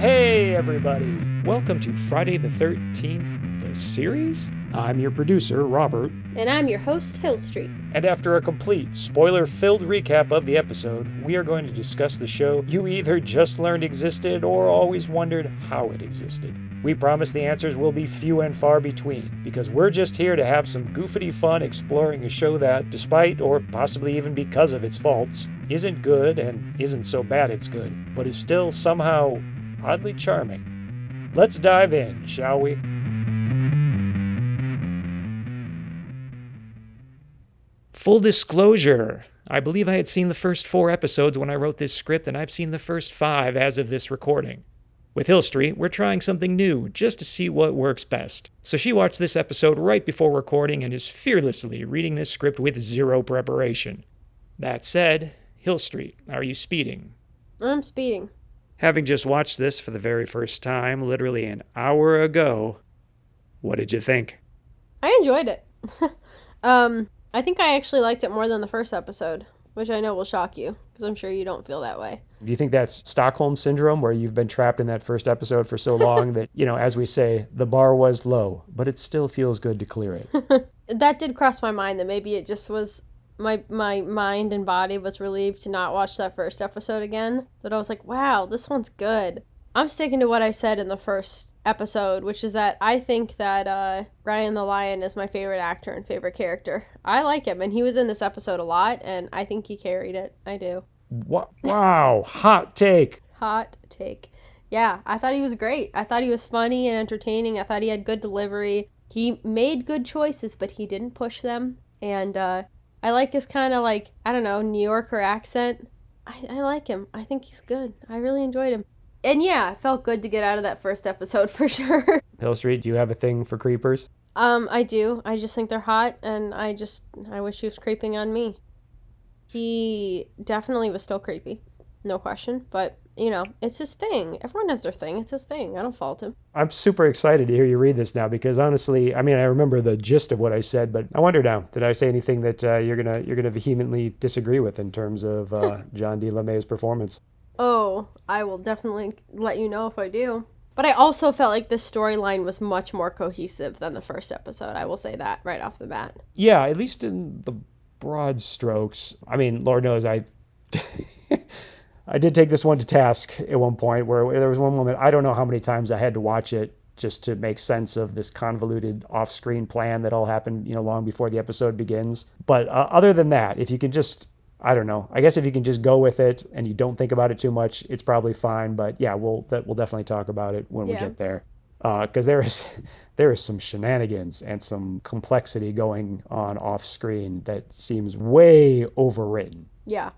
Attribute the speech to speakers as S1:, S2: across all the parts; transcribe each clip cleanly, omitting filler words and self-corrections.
S1: Hey everybody! Welcome to Friday the 13th, the series? I'm your producer, Robert.
S2: And I'm your host, Hill Street.
S1: And after a complete, spoiler-filled recap of the episode, we are going to discuss the show you either just learned existed or always wondered how it existed. We promise the answers will be few and far between, because we're just here to have some goofity fun exploring a show that, despite or possibly even because of its faults, isn't good and isn't so bad it's good, but is still somehow oddly charming. Let's dive in, shall we? Full disclosure, I believe I had seen the first 4 episodes when I wrote this script, and I've seen the first 5 as of this recording. With Hill Street, we're trying something new, just to see what works best. So she watched this episode right before recording and is fearlessly reading this script with 0 preparation. That said, Hill Street, are you speeding?
S2: I'm speeding.
S1: Having just watched this for the very first time, literally an hour ago, what did you think?
S2: I enjoyed it. I think I actually liked it more than the first episode, which I know will shock you, because I'm sure you don't feel that way.
S1: Do you think that's Stockholm Syndrome, where you've been trapped in that first episode for so long that, as we say, the bar was low, but it still feels good to clear it?
S2: That did cross my mind, that maybe it just was my mind and body was relieved to not watch that first episode again. But I was like, wow, this one's good. I'm sticking to what I said in the first episode, which is that I think that Ryan the Lion is my favorite actor and favorite character. I like him, and he was in this episode a lot, and I think he carried it. I do.
S1: Wow, hot take.
S2: Hot take. Yeah, I thought he was great. I thought he was funny and entertaining. I thought he had good delivery. He made good choices, but he didn't push them. And I like his kind of New Yorker accent. I like him. I think he's good. I really enjoyed him. And yeah, it felt good to get out of that first episode for sure.
S1: Hill Street, do you have a thing for creepers?
S2: I do. I just think they're hot, and I wish he was creeping on me. He definitely was still creepy. No question. But, it's his thing. Everyone has their thing. It's his thing. I don't fault him.
S1: I'm super excited to hear you read this now because honestly, I remember the gist of what I said, but I wonder now, did I say anything that you're gonna vehemently disagree with in terms of John D. LeMay's performance?
S2: Oh, I will definitely let you know if I do. But I also felt like this storyline was much more cohesive than the first episode. I will say that right off the bat.
S1: Yeah, at least in the broad strokes. Lord knows I did take this one to task at one point where there was one moment, I don't know how many times I had to watch it just to make sense of this convoluted off-screen plan that all happened, long before the episode begins. But other than that, if you can just, I don't know, I guess if you can just go with it and you don't think about it too much, it's probably fine. But yeah, we'll definitely talk about it when we get there. Because there is some shenanigans and some complexity going on off-screen that seems way overwritten.
S2: Yeah.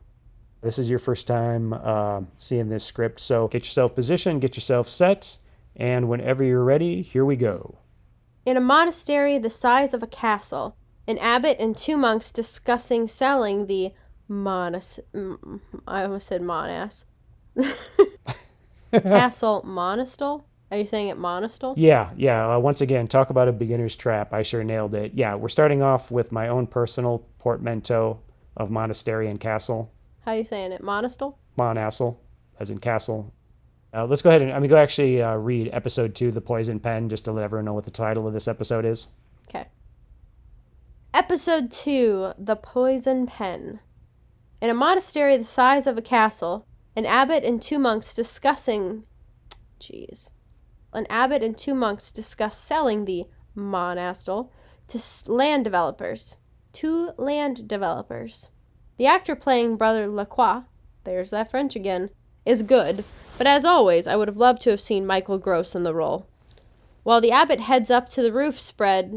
S1: This is your first time seeing this script, so get yourself positioned, get yourself set, and whenever you're ready, here we go.
S2: In a monastery the size of a castle, an abbot and 2 monks discussing selling the I almost said monass. Castle monostel? Are you saying it monostel?
S1: Yeah. Once again, talk about a beginner's trap. I sure nailed it. Yeah, we're starting off with my own personal portmanteau of monastery and castle.
S2: How are you saying it? Monostel?
S1: Monassel, as in castle. Let's go ahead and go actually read episode 2, The Poison Pen, just to let everyone know what the title of this episode is.
S2: Okay. Episode 2, The Poison Pen. In a monastery the size of a castle, an abbot and 2 monks discuss selling the monastel to land developers. 2 land developers. The actor playing Brother Lacroix, there's that French again, is good, but as always, I would have loved to have seen Michael Gross in the role. While the abbot heads up to the roof to spread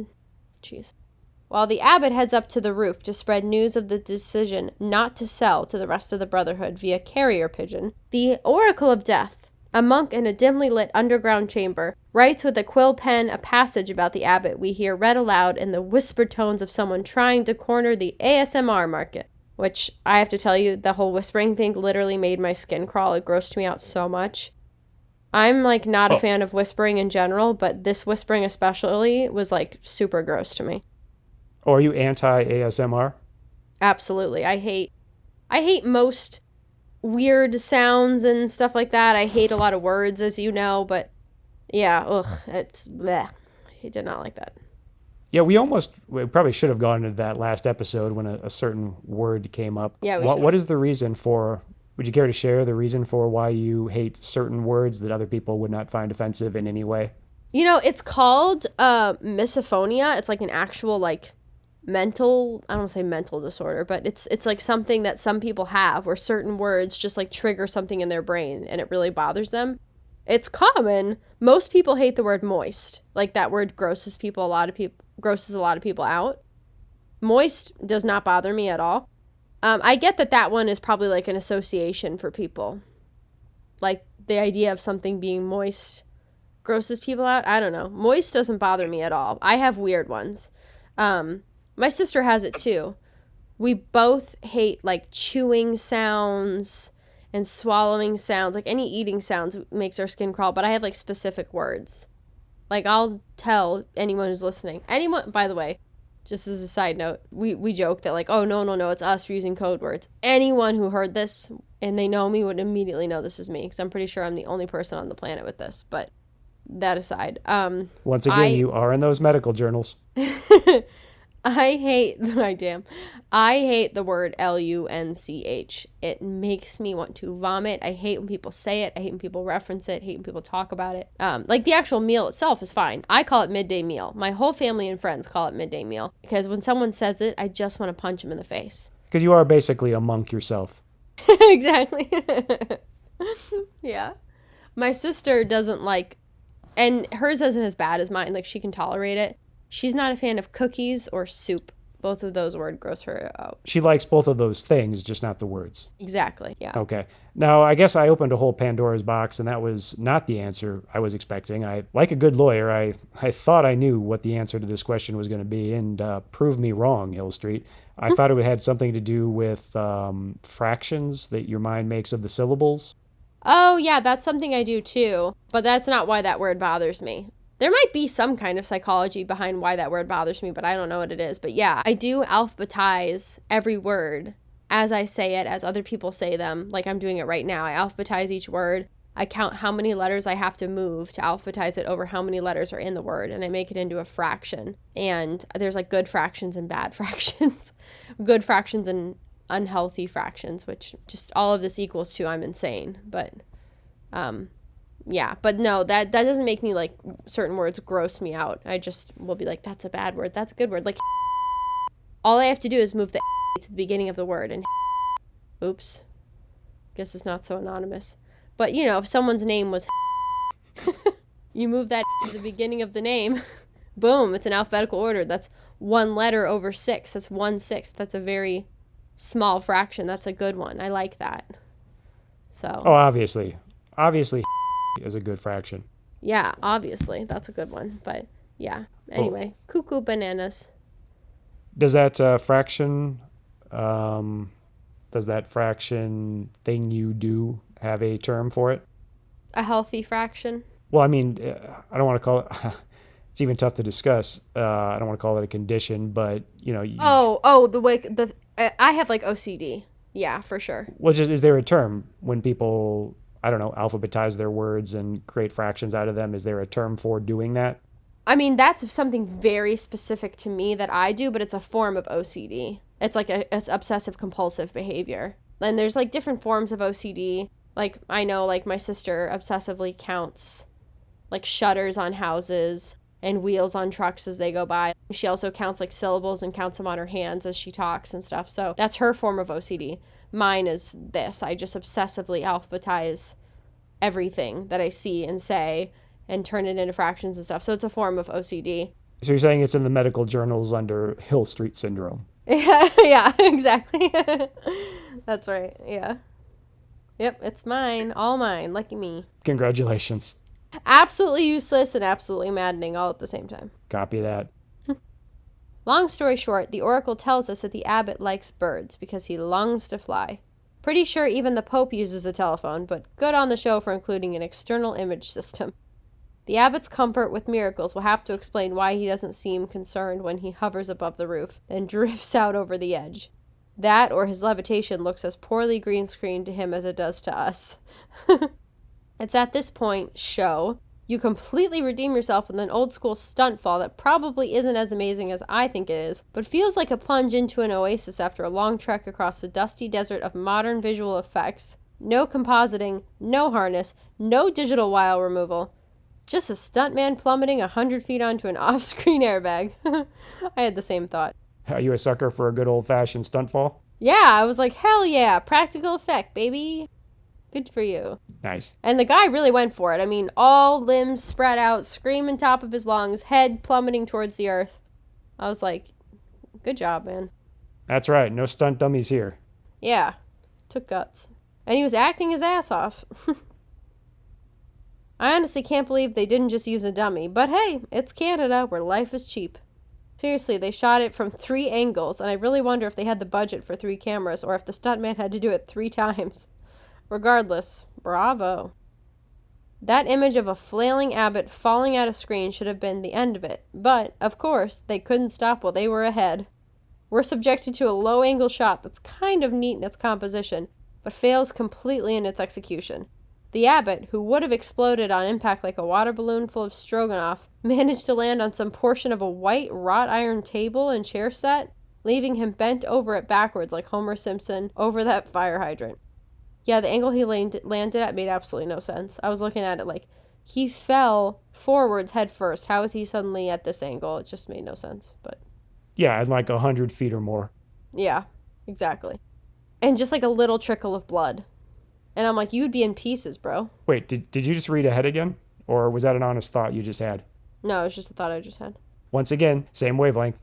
S2: news of the decision not to sell to the rest of the Brotherhood via carrier pigeon, the Oracle of Death, a monk in a dimly lit underground chamber, writes with a quill pen a passage about the abbot we hear read aloud in the whispered tones of someone trying to corner the ASMR market. Which, I have to tell you, the whole whispering thing literally made my skin crawl. It grossed me out so much. I'm, not a fan of whispering in general, but this whispering especially was, super gross to me.
S1: Oh, are you anti-ASMR?
S2: Absolutely. I hate most weird sounds and stuff like that. I hate a lot of words, as you know, but yeah, it's bleh. He did not like that.
S1: Yeah, we probably should have gone into that last episode when a certain word came up.
S2: Yeah,
S1: What is the reason for, would you care to share the reason for why you hate certain words that other people would not find offensive in any way?
S2: You know, it's called misophonia. It's like an actual like mental, I don't want to say mental disorder, but it's like something that some people have where certain words just like trigger something in their brain and it really bothers them. It's common. Most people hate the word moist. Like that word grosses a lot of people out. Moist does not bother me at all. I get that one is probably like an association for people. Like the idea of something being moist grosses people out. I don't know. Moist doesn't bother me at all. I have weird ones. My sister has it too. We both hate like chewing sounds and swallowing sounds. Like any eating sounds makes our skin crawl, but I have like specific words. Like I'll tell anyone who's listening. Anyone, by the way, just as a side note, we joke that like, oh, no, it's us using code words. Anyone who heard this and they know me would immediately know this is me because I'm pretty sure I'm the only person on the planet with this. But that aside,
S1: Once again, you are in those medical journals.
S2: I hate the word lunch. It makes me want to vomit. I hate when people say it. I hate when people reference it. I hate when people talk about it. Like the actual meal itself is fine. I call it midday meal. My whole family and friends call it midday meal because when someone says it, I just want to punch them in the face.
S1: Because you are basically a monk yourself.
S2: Exactly. Yeah. My sister doesn't like, and hers isn't as bad as mine. Like she can tolerate it. She's not a fan of cookies or soup. Both of those words gross her out.
S1: She likes both of those things, just not the words.
S2: Exactly, yeah.
S1: Okay. Now, I guess I opened a whole Pandora's box, and that was not the answer I was expecting. Like a good lawyer, I thought I knew what the answer to this question was going to be, and prove me wrong, Hill Street. I thought it had something to do with fractions that your mind makes of the syllables.
S2: Oh, yeah, that's something I do too. But that's not why that word bothers me. There might be some kind of psychology behind why that word bothers me, but I don't know what it is. But yeah, I do alphabetize every word as I say it, as other people say them, like I'm doing it right now. I alphabetize each word. I count how many letters I have to move to alphabetize it over how many letters are in the word, and I make it into a fraction. And there's like good fractions and bad fractions. Good fractions and unhealthy fractions, which just all of this equals to I'm insane. But yeah, but no, that doesn't make me like certain words gross me out. I just will be like, that's a bad word, that's a good word. Like all I have to do is move the to the beginning of the word, and oops, guess it's not so anonymous. But you know, if someone's name was you move that to the beginning of the name, boom, it's in alphabetical order. That's one letter over 6. That's 1/6. That's a very small fraction. That's a good one. I like that. So
S1: Oh, obviously is a good fraction.
S2: yeah, obviously that's a good one. But yeah, anyway, cuckoo bananas.
S1: Does that fraction thing you do have a term for it?
S2: A healthy fraction.
S1: Well, I mean, I don't want to call it. It's even tough to discuss. I don't want to call it a condition, but you know.
S2: The way I have like OCD. Yeah, for sure.
S1: Well, is there a term when people, I don't know, alphabetize their words and create fractions out of them? Is there a term for doing that?
S2: I mean, that's something very specific to me that I do, but it's a form of OCD. It's like a obsessive compulsive behavior. And there's like different forms of OCD. Like I know like my sister obsessively counts like shutters on houses and wheels on trucks as they go by. She also counts like syllables and counts them on her hands as she talks and stuff. So that's her form of OCD. Mine is this. I just obsessively alphabetize everything that I see and say and turn it into fractions and stuff. So it's a form of OCD.
S1: So you're saying it's in the medical journals under Hill Street syndrome?
S2: Yeah, exactly. That's right. Yeah. Yep, it's mine. All mine. Lucky me.
S1: Congratulations.
S2: Absolutely useless and absolutely maddening all at the same time.
S1: Copy that.
S2: Long story short, the oracle tells us that the abbot likes birds because he longs to fly. Pretty sure even the Pope uses a telephone, but good on the show for including an external image system. The abbot's comfort with miracles will have to explain why he doesn't seem concerned when he hovers above the roof, then drifts out over the edge. That or his levitation looks as poorly green screened to him as it does to us. It's at this point, show, you completely redeem yourself with an old school stunt fall that probably isn't as amazing as I think it is, but feels like a plunge into an oasis after a long trek across the dusty desert of modern visual effects. No compositing, no harness, no digital wire removal. Just a stuntman plummeting 100 feet onto an off-screen airbag. I had the same thought.
S1: Are you a sucker for a good old-fashioned stunt fall?
S2: Yeah, I was like, hell yeah, practical effect, baby. Good for you.
S1: Nice.
S2: And the guy really went for it. I mean, all limbs spread out, screaming top of his lungs, head plummeting towards the earth. I was like, good job, man.
S1: That's right. No stunt dummies here.
S2: Yeah, took guts. And he was acting his ass off. I honestly can't believe they didn't just use a dummy. But hey, it's Canada, where life is cheap. Seriously, they shot it from 3 angles, and I really wonder if they had the budget for 3 cameras, or if the stuntman had to do it 3 times. Regardless, bravo. That image of a flailing Abbott falling out of screen should have been the end of it, but, of course, they couldn't stop while they were ahead. We're subjected to a low-angle shot that's kind of neat in its composition, but fails completely in its execution. The Abbott, who would have exploded on impact like a water balloon full of stroganoff, managed to land on some portion of a white wrought iron table and chair set, leaving him bent over it backwards like Homer Simpson over that fire hydrant. Yeah, the angle he landed at made absolutely no sense. I was looking at it like, he fell forwards head first. How is he suddenly at this angle? It just made no sense, but...
S1: Yeah, at like 100 feet or more.
S2: Yeah, exactly. And just like a little trickle of blood. And I'm like, you'd be in pieces, bro.
S1: Wait, did you just read ahead again? Or was that an honest thought you just had?
S2: No, it's just a thought I just had.
S1: Once again, same wavelength.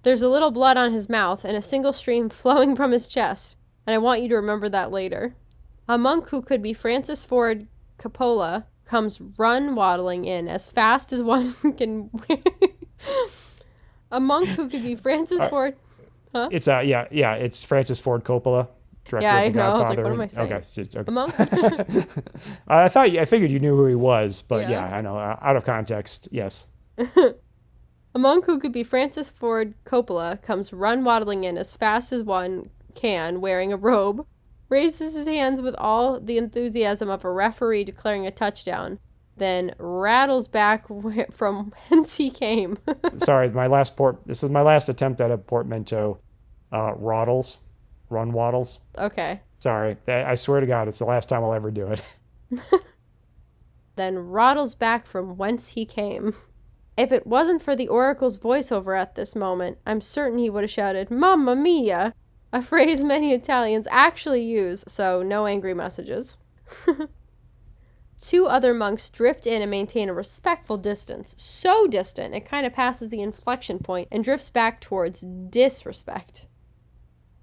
S2: There's a little blood on his mouth and a single stream flowing from his chest. And I want you to remember that later. A monk who could be Francis Ford Coppola comes run waddling in as fast as one can... A monk who could be Francis Ford... Huh?
S1: It's it's Francis Ford Coppola, director
S2: Yeah,
S1: of The
S2: I know. I was
S1: Godfather.
S2: like, what am I saying?
S1: Okay.
S2: A monk?
S1: I figured you knew who he was, but
S2: Yeah.
S1: I know, out of context, yes.
S2: A monk who could be Francis Ford Coppola comes run waddling in as fast as one can, wearing a robe, raises his hands with all the enthusiasm of a referee declaring a touchdown, then rattles back from whence he came.
S1: Sorry, this is my last attempt at a portmanteau. Run waddles.
S2: Okay.
S1: Sorry, I swear to God, it's the last time I'll ever do it.
S2: Then rattles back from whence he came. If it wasn't for the Oracle's voiceover at this moment, I'm certain he would have shouted, "Mamma mia!" A phrase many Italians actually use, so no angry messages. 2 other monks drift in and maintain a respectful distance. So distant, it kind of passes the inflection point and drifts back towards disrespect.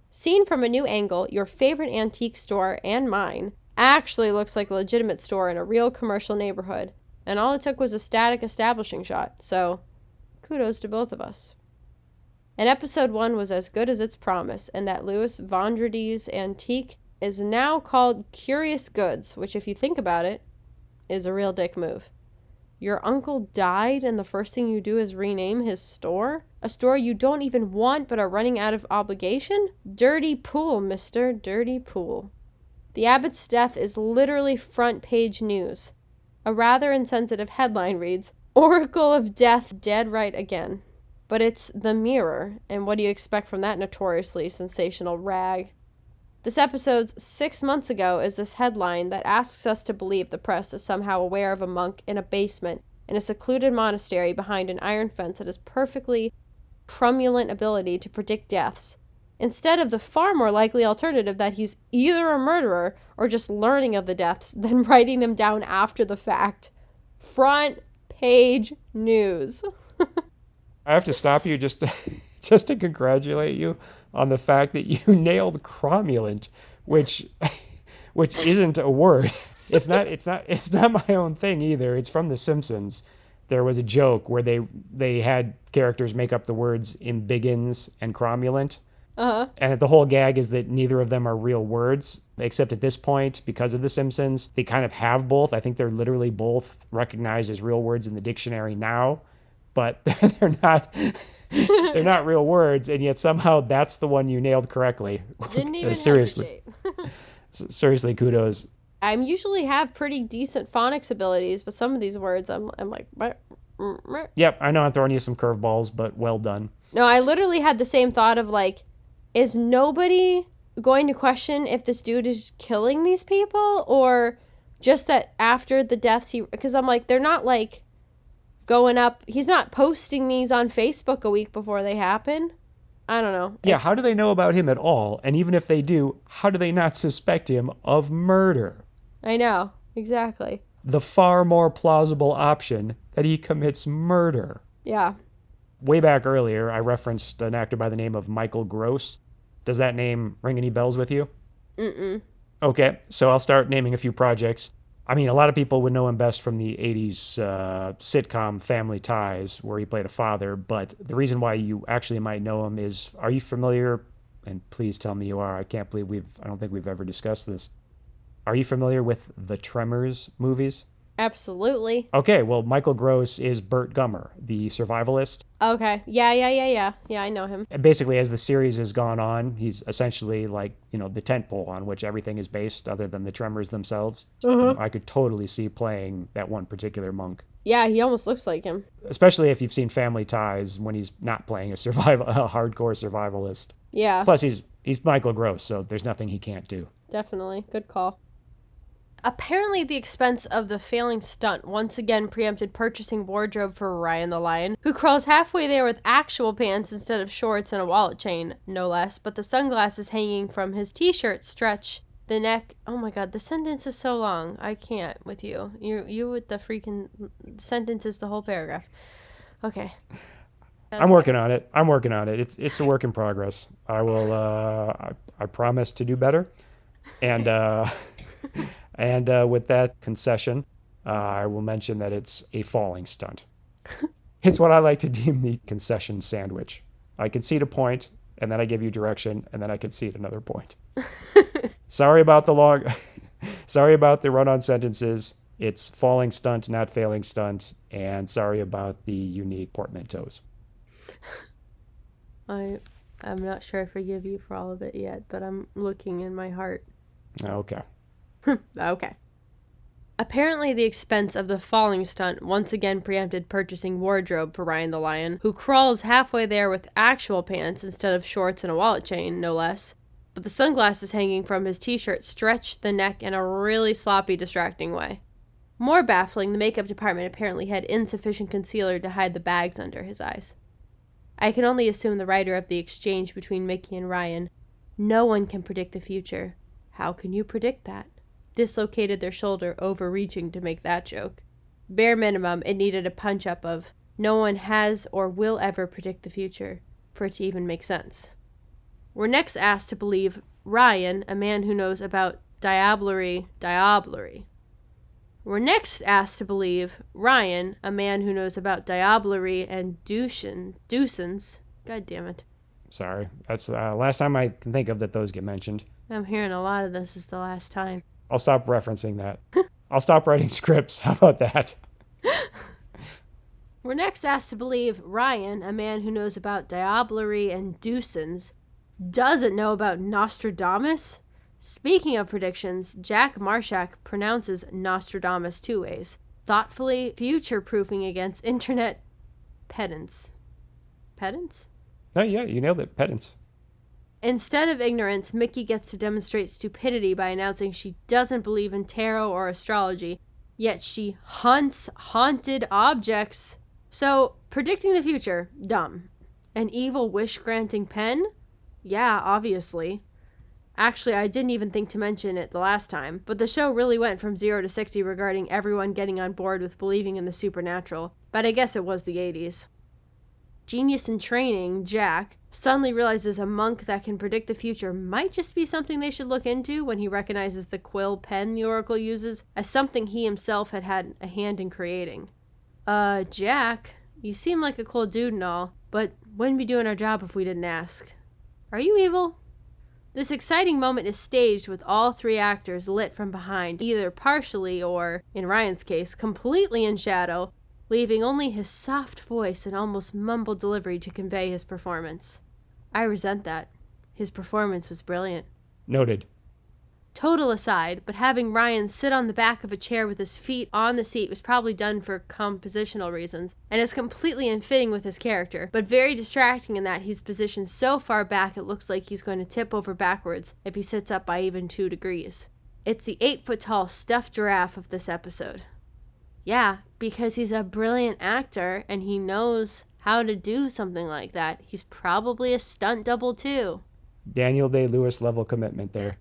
S2: Seen from a new angle, your favorite antique store, and mine, actually looks like a legitimate store in a real commercial neighborhood. And all it took was a static establishing shot, so kudos to both of us. And episode 1 was as good as its promise, and that Louis Vendredi's antique is now called Curious Goods, which, if you think about it, is a real dick move. Your uncle died, and the first thing you do is rename his store? A store you don't even want but are running out of obligation? Dirty pool, mister, dirty pool. The Abbott's death is literally front page news. A rather insensitive headline reads, "Oracle of Death dead right again." But it's the Mirror, and what do you expect from that notoriously sensational rag? This episode's 6 months ago is this headline that asks us to believe the press is somehow aware of a monk in a basement in a secluded monastery behind an iron fence that has perfectly crumulent ability to predict deaths, instead of the far more likely alternative that he's either a murderer or just learning of the deaths, then writing them down after the fact. Front page news.
S1: I have to stop you just to congratulate you on the fact that you nailed cromulent, which isn't a word. It's not my own thing either. It's from The Simpsons. There was a joke where they had characters make up the words embiggens and cromulent.
S2: Uh-huh.
S1: And the whole gag is that neither of them are real words, except at this point, because of The Simpsons, they kind of have both. I think they're literally both recognized as real words in the dictionary now. but they're not real words, and yet somehow that's the one you nailed correctly.
S2: Didn't even
S1: Seriously.
S2: hesitate.
S1: Seriously, kudos.
S2: I usually have pretty decent phonics abilities, but some of these words I'm like,
S1: Yep, I know I'm throwing you some curveballs, but well done.
S2: No, I literally had the same thought of like, is nobody going to question if this dude is killing these people, or just that after the deaths because I'm like, they're not like going up, he's not posting these on Facebook a week before they happen. I don't know.
S1: Yeah, how do they know about him at all? And even if they do, how do they not suspect him of murder?
S2: I know, exactly.
S1: The far more plausible option that he commits murder.
S2: Yeah.
S1: Way back earlier, I referenced an actor by the name of Michael Gross. Does that name ring any bells with you?
S2: Mm-mm.
S1: Okay, so I'll start naming a few projects. I mean, a lot of people would know him best from the 80s sitcom Family Ties, where he played a father, but the reason why you actually might know him is, are you familiar, and please tell me you are, I don't think we've ever discussed this. Are you familiar with the Tremors movies?
S2: Absolutely.
S1: Okay, well, Michael Gross is Burt Gummer, the survivalist.
S2: Okay. Yeah, I know him.
S1: And basically, as the series has gone on, he's essentially like, the tent pole on which everything is based, other than the Tremors themselves. I could totally see playing that one particular monk.
S2: Yeah, he almost looks like him.
S1: Especially if you've seen Family Ties, when he's not playing a hardcore survivalist.
S2: Yeah.
S1: Plus, he's Michael Gross, so there's nothing he can't do.
S2: Definitely. Good call. Apparently, the expense of the failing stunt once again preempted purchasing wardrobe for Ryan the Lion, who crawls halfway there with actual pants instead of shorts and a wallet chain, no less, but the sunglasses hanging from his t-shirt stretch the neck. Oh my god, the sentence is so long. I can't with you. You with the freaking sentence is the whole paragraph. Okay.
S1: I'm working on it. It's a work in progress. I will, I promise to do better. And, And with that concession, I will mention that it's a falling stunt. It's what I like to deem the concession sandwich. I concede a point, and then I give you direction, and then I concede another point. Sorry about the run-on sentences. It's falling stunt, not failing stunt, and sorry about the unique portmanteaus.
S2: I'm not sure I forgive you for all of it yet, but I'm looking in my heart.
S1: Okay.
S2: Okay. Apparently, the expense of the falling stunt once again preempted purchasing wardrobe for Ryan the Lion, who crawls halfway there with actual pants instead of shorts and a wallet chain, no less. But the sunglasses hanging from his t-shirt stretched the neck in a really sloppy, distracting way. More baffling, the makeup department apparently had insufficient concealer to hide the bags under his eyes. I can only assume the writer of the exchange between Mickey and Ryan, "No one can predict the future. How can you predict that?" dislocated their shoulder, overreaching to make that joke. Bare minimum, it needed a punch-up of, "No one has or will ever predict the future," for it to even make sense. We're next asked to believe Ryan, a man who knows about diablerie. We're next asked to believe Ryan, a man who knows about diablerie and deucins. God damn it.
S1: Sorry. That's last time I can think of that those get mentioned.
S2: I'm hearing a lot of this is the last time.
S1: I'll stop referencing that. I'll stop writing scripts. How about that?
S2: We're next asked to believe Ryan, a man who knows about diablerie and deucins, doesn't know about Nostradamus? Speaking of predictions, Jack Marshak pronounces Nostradamus two ways. Thoughtfully future-proofing against internet pedants. Pedants?
S1: No, yeah, you nailed it. Pedants.
S2: Instead of ignorance, Mickey gets to demonstrate stupidity by announcing she doesn't believe in tarot or astrology, yet she hunts haunted objects. So, predicting the future, dumb. An evil wish-granting pen? Yeah, obviously. Actually, I didn't even think to mention it the last time, but the show really went from 0 to 60 regarding everyone getting on board with believing in the supernatural, but I guess it was the 80s. Genius in training, Jack, suddenly realizes a monk that can predict the future might just be something they should look into when he recognizes the quill pen the Oracle uses as something he himself had a hand in creating. Jack, you seem like a cool dude and all, but wouldn't be doing our job if we didn't ask. Are you evil? This exciting moment is staged with all three actors lit from behind, either partially or, in Ryan's case, completely in shadow, leaving only his soft voice and almost mumbled delivery to convey his performance. I resent that. His performance was brilliant.
S1: Noted.
S2: Total aside, but having Ryan sit on the back of a chair with his feet on the seat was probably done for compositional reasons, and is completely unfitting with his character, but very distracting in that he's positioned so far back it looks like he's going to tip over backwards if he sits up by even 2 degrees. It's the 8-foot-tall stuffed giraffe of this episode. Yeah, because he's a brilliant actor, and he knows how to do something like that. He's probably a stunt double too.
S1: Daniel Day-Lewis level commitment there.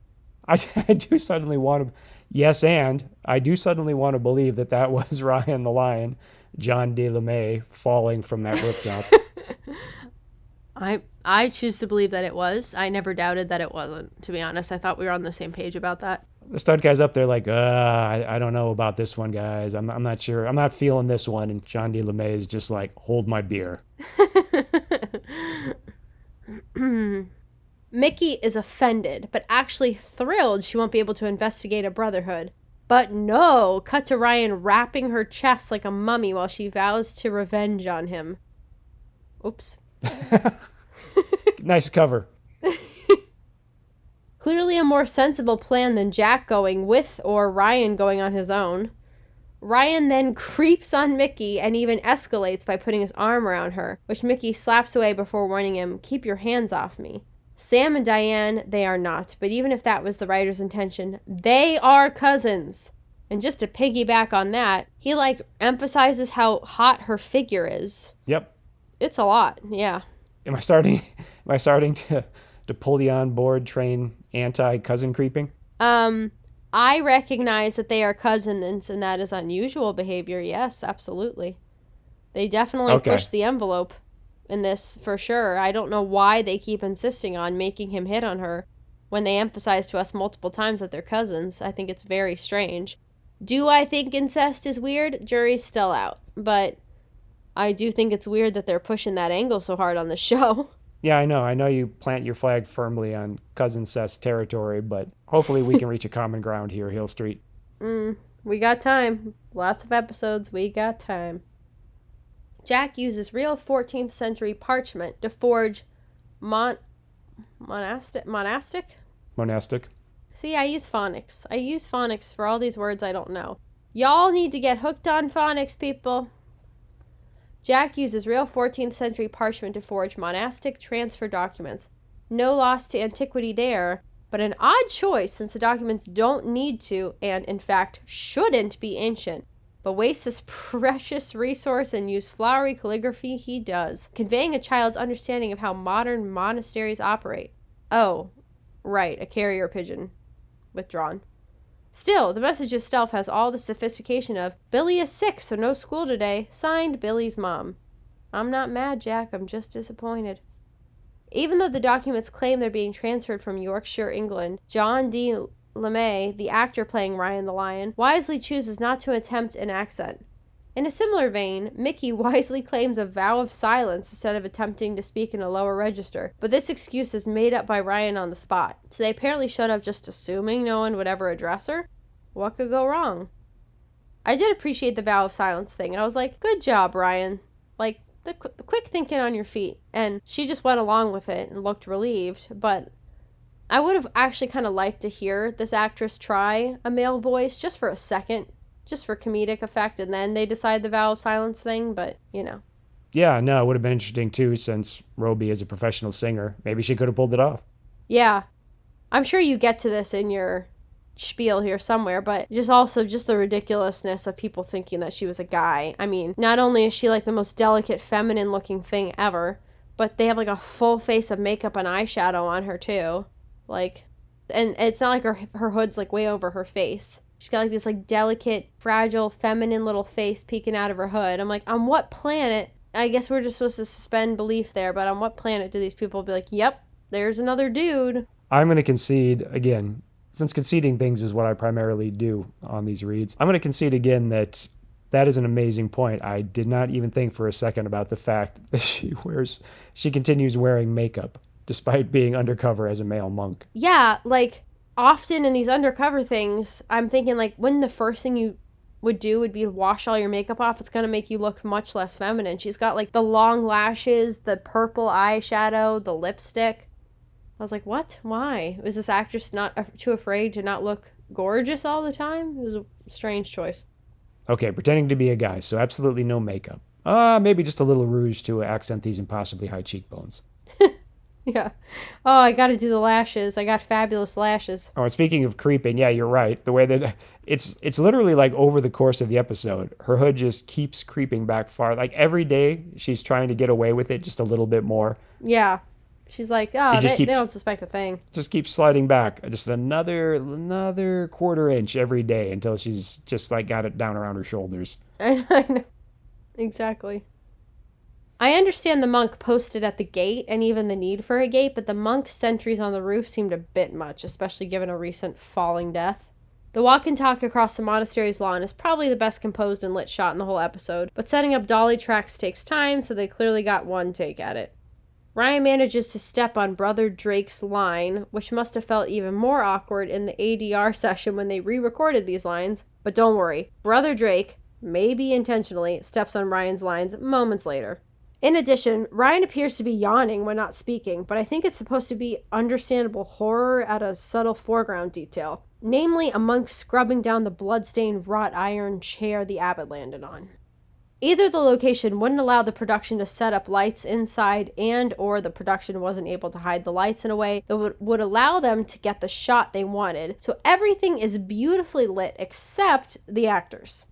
S1: I do suddenly want to, yes, and I do suddenly want to believe that was Ryan the Lion, John de LeMay, falling from that rooftop.
S2: I choose to believe that it was. I never doubted that it wasn't, to be honest. I thought we were on the same page about that.
S1: The stunt guy's up there like, I don't know about this one, guys. I'm not sure. I'm not feeling this one. And John de LeMay is just like, hold my beer.
S2: Mickey is offended, but actually thrilled she won't be able to investigate a brotherhood. But no, cut to Ryan wrapping her chest like a mummy while she vows to revenge on him. Oops.
S1: Nice cover.
S2: Clearly a more sensible plan than Jack going with or Ryan going on his own. Ryan then creeps on Mickey and even escalates by putting his arm around her, which Mickey slaps away before warning him, "Keep your hands off me." Sam and Diane, they are not, but even if that was the writer's intention, they are cousins. And just to piggyback on that, he emphasizes how hot her figure is.
S1: Yep.
S2: It's a lot, yeah.
S1: Am I starting to pull you on board, train anti-cousin creeping?
S2: I recognize that they are cousins and that is unusual behavior. Yes, absolutely. They definitely push the envelope in this for sure. I don't know why they keep insisting on making him hit on her when they emphasize to us multiple times that they're cousins. I think it's very strange. Do I think incest is weird? Jury's still out. But I do think it's weird that they're pushing that angle so hard on the show.
S1: Yeah, I know. I know you plant your flag firmly on cousin cest territory, but hopefully we can reach a common ground here, Hill Street.
S2: We got time. Lots of episodes. We got time. Jack uses real 14th century parchment to forge monastic?
S1: Monastic.
S2: See, I use phonics. I use phonics for all these words I don't know. Y'all need to get hooked on phonics, people. Jack uses real 14th century parchment to forge monastic transfer documents. No loss to antiquity there, but an odd choice since the documents don't need to, and in fact shouldn't be ancient. But waste this precious resource and use flowery calligraphy he does, conveying a child's understanding of how modern monasteries operate. Oh, right, a carrier pigeon. Withdrawn. Still, the message itself has all the sophistication of, "Billy is sick, so no school today. Signed, Billy's mom." I'm not mad, Jack. I'm just disappointed. Even though the documents claim they're being transferred from Yorkshire, England, John D. LeMay, the actor playing Ryan the Lion, wisely chooses not to attempt an accent. In a similar vein, Mickey wisely claims a vow of silence instead of attempting to speak in a lower register, but this excuse is made up by Ryan on the spot, so they apparently showed up just assuming no one would ever address her? What could go wrong? I did appreciate the vow of silence thing. I was like, good job, Ryan. The quick thinking on your feet. And she just went along with it and looked relieved, but I would have actually kind of liked to hear this actress try a male voice just for a second, just for comedic effect, and then they decide the vow of silence thing, but, you know.
S1: Yeah, no, it would have been interesting too, since Roby is a professional singer. Maybe she could have pulled it off.
S2: Yeah. I'm sure you get to this in your spiel here somewhere, but just the ridiculousness of people thinking that she was a guy. I mean, not only is she the most delicate, feminine looking thing ever, but they have a full face of makeup and eyeshadow on her too. And it's not like her hood's way over her face. She's got this delicate, fragile, feminine little face peeking out of her hood. I'm like, on what planet? I guess we're just supposed to suspend belief there, but on what planet do these people be like, yep, there's another dude?
S1: I'm going to concede again, since conceding things is what I primarily do on these reads. I'm going to concede again that is an amazing point. I did not even think for a second about the fact that she continues wearing makeup despite being undercover as a male monk.
S2: Yeah, often in these undercover things, I'm thinking, wouldn't the first thing you would do would be to wash all your makeup off. It's going to make you look much less feminine. She's got like the long lashes, the purple eyeshadow, the lipstick. I was like, what? Why? Was this actress not too afraid to not look gorgeous all the time? It was a strange choice.
S1: Okay, pretending to be a guy, so absolutely no makeup. Maybe just a little rouge to accent these impossibly high cheekbones.
S2: Yeah. Oh, I got to do the lashes. I got fabulous lashes.
S1: Oh, and speaking of creeping, yeah, you're right. The way that it's literally like over the course of the episode, her hood just keeps creeping back far. Like every day, she's trying to get away with it just a little bit more.
S2: Yeah. She's like, oh, they don't suspect a thing.
S1: Just keeps sliding back just another quarter inch every day until she's just like got it down around her shoulders.
S2: I know. Exactly. I understand the monk posted at the gate and even the need for a gate, but the monk's sentries on the roof seemed a bit much, especially given a recent falling death. The walk and talk across the monastery's lawn is probably the best composed and lit shot in the whole episode, but setting up dolly tracks takes time, so they clearly got one take at it. Ryan manages to step on Brother Drake's line, which must have felt even more awkward in the ADR session when they re-recorded these lines, but don't worry, Brother Drake, maybe intentionally, steps on Ryan's lines moments later. In addition, Ryan appears to be yawning when not speaking, but I think it's supposed to be understandable horror at a subtle foreground detail, namely a monk scrubbing down the bloodstained wrought iron chair the abbot landed on. Either the location wouldn't allow the production to set up lights inside or the production wasn't able to hide the lights in a way that would allow them to get the shot they wanted, so everything is beautifully lit except the actors.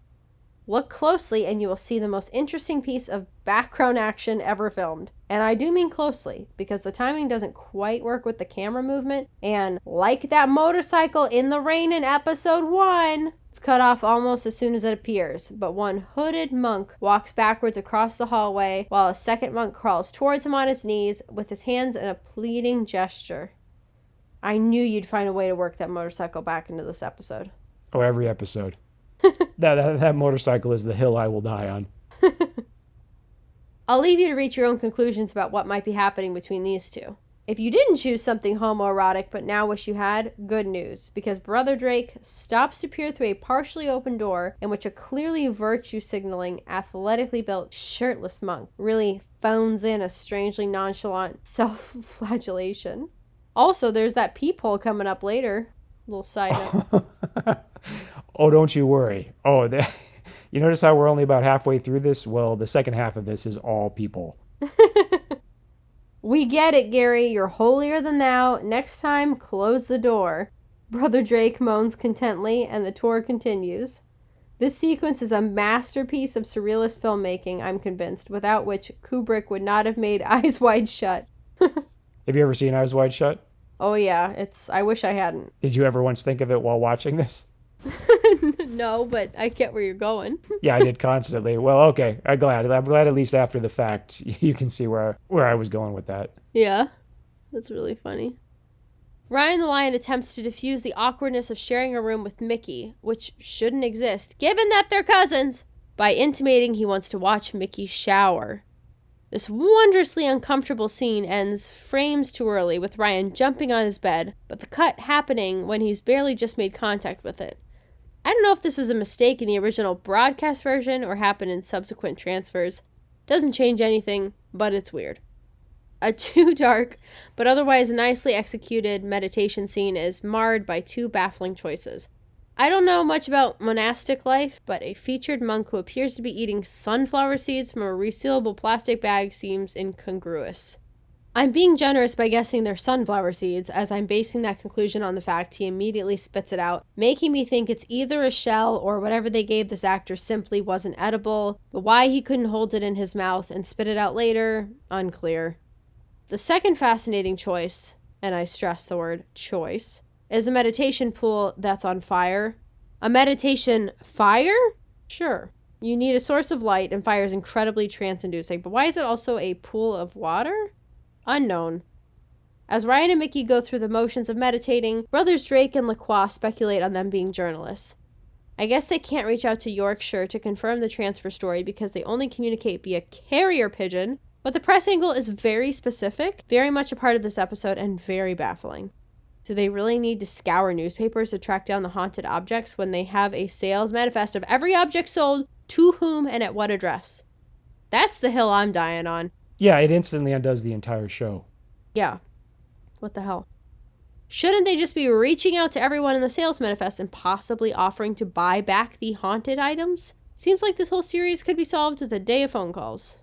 S2: Look closely and you will see the most interesting piece of background action ever filmed. And I do mean closely, because the timing doesn't quite work with the camera movement, and like that motorcycle in the rain in episode 1, it's cut off almost as soon as it appears, but one hooded monk walks backwards across the hallway while a second monk crawls towards him on his knees with his hands in a pleading gesture. I knew you'd find a way to work that motorcycle back into this episode.
S1: Oh, every episode. That motorcycle is the hill I will die on.
S2: I'll leave you to reach your own conclusions about what might be happening between these two. If you didn't choose something homoerotic but now wish you had, good news, because Brother Drake stops to peer through a partially open door in which a clearly virtue-signaling, athletically built, shirtless monk really phones in a strangely nonchalant self-flagellation. Also, there's that peephole coming up later. Little side note.
S1: Oh, don't you worry. Oh, you notice how we're only about halfway through this? Well, the second half of this is all people.
S2: We get it, Gary. You're holier than thou. Next time, close the door. Brother Drake moans contently, and the tour continues. This sequence is a masterpiece of surrealist filmmaking, I'm convinced, without which Kubrick would not have made Eyes Wide Shut.
S1: Have you ever seen Eyes Wide Shut?
S2: Oh yeah, I wish I hadn't.
S1: Did you ever once think of it while watching this?
S2: No, but I get where you're going.
S1: Yeah, I did constantly. Well, okay. I'm glad at least after the fact you can see where I was going with that.
S2: Yeah, that's really funny. Ryan the Lion attempts to diffuse the awkwardness of sharing a room with Mickey, which shouldn't exist, given that they're cousins, by intimating he wants to watch Mickey shower. This wondrously uncomfortable scene ends frames too early with Ryan jumping on his bed, but the cut happening when he's barely just made contact with it. I don't know if this was a mistake in the original broadcast version or happened in subsequent transfers. Doesn't change anything, but it's weird. A too dark, but otherwise nicely executed meditation scene is marred by two baffling choices. I don't know much about monastic life, but a featured monk who appears to be eating sunflower seeds from a resealable plastic bag seems incongruous. I'm being generous by guessing they're sunflower seeds, as I'm basing that conclusion on the fact he immediately spits it out, making me think it's either a shell or whatever they gave this actor simply wasn't edible, but why he couldn't hold it in his mouth and spit it out later, unclear. The second fascinating choice, and I stress the word choice, is a meditation pool that's on fire. A meditation fire? Sure. You need a source of light, and fire is incredibly trance-inducing, but why is it also a pool of water? Unknown. As Ryan and Mickey go through the motions of meditating, brothers Drake and Lacroix speculate on them being journalists. I guess they can't reach out to Yorkshire to confirm the transfer story because they only communicate via carrier pigeon, but the press angle is very specific, very much a part of this episode, and very baffling. Do they really need to scour newspapers to track down the haunted objects when they have a sales manifest of every object sold, to whom, and at what address? That's the hill I'm dying on.
S1: Yeah, it instantly undoes the entire show.
S2: Yeah. What the hell? Shouldn't they just be reaching out to everyone in the sales manifest and possibly offering to buy back the haunted items? Seems like this whole series could be solved with a day of phone calls.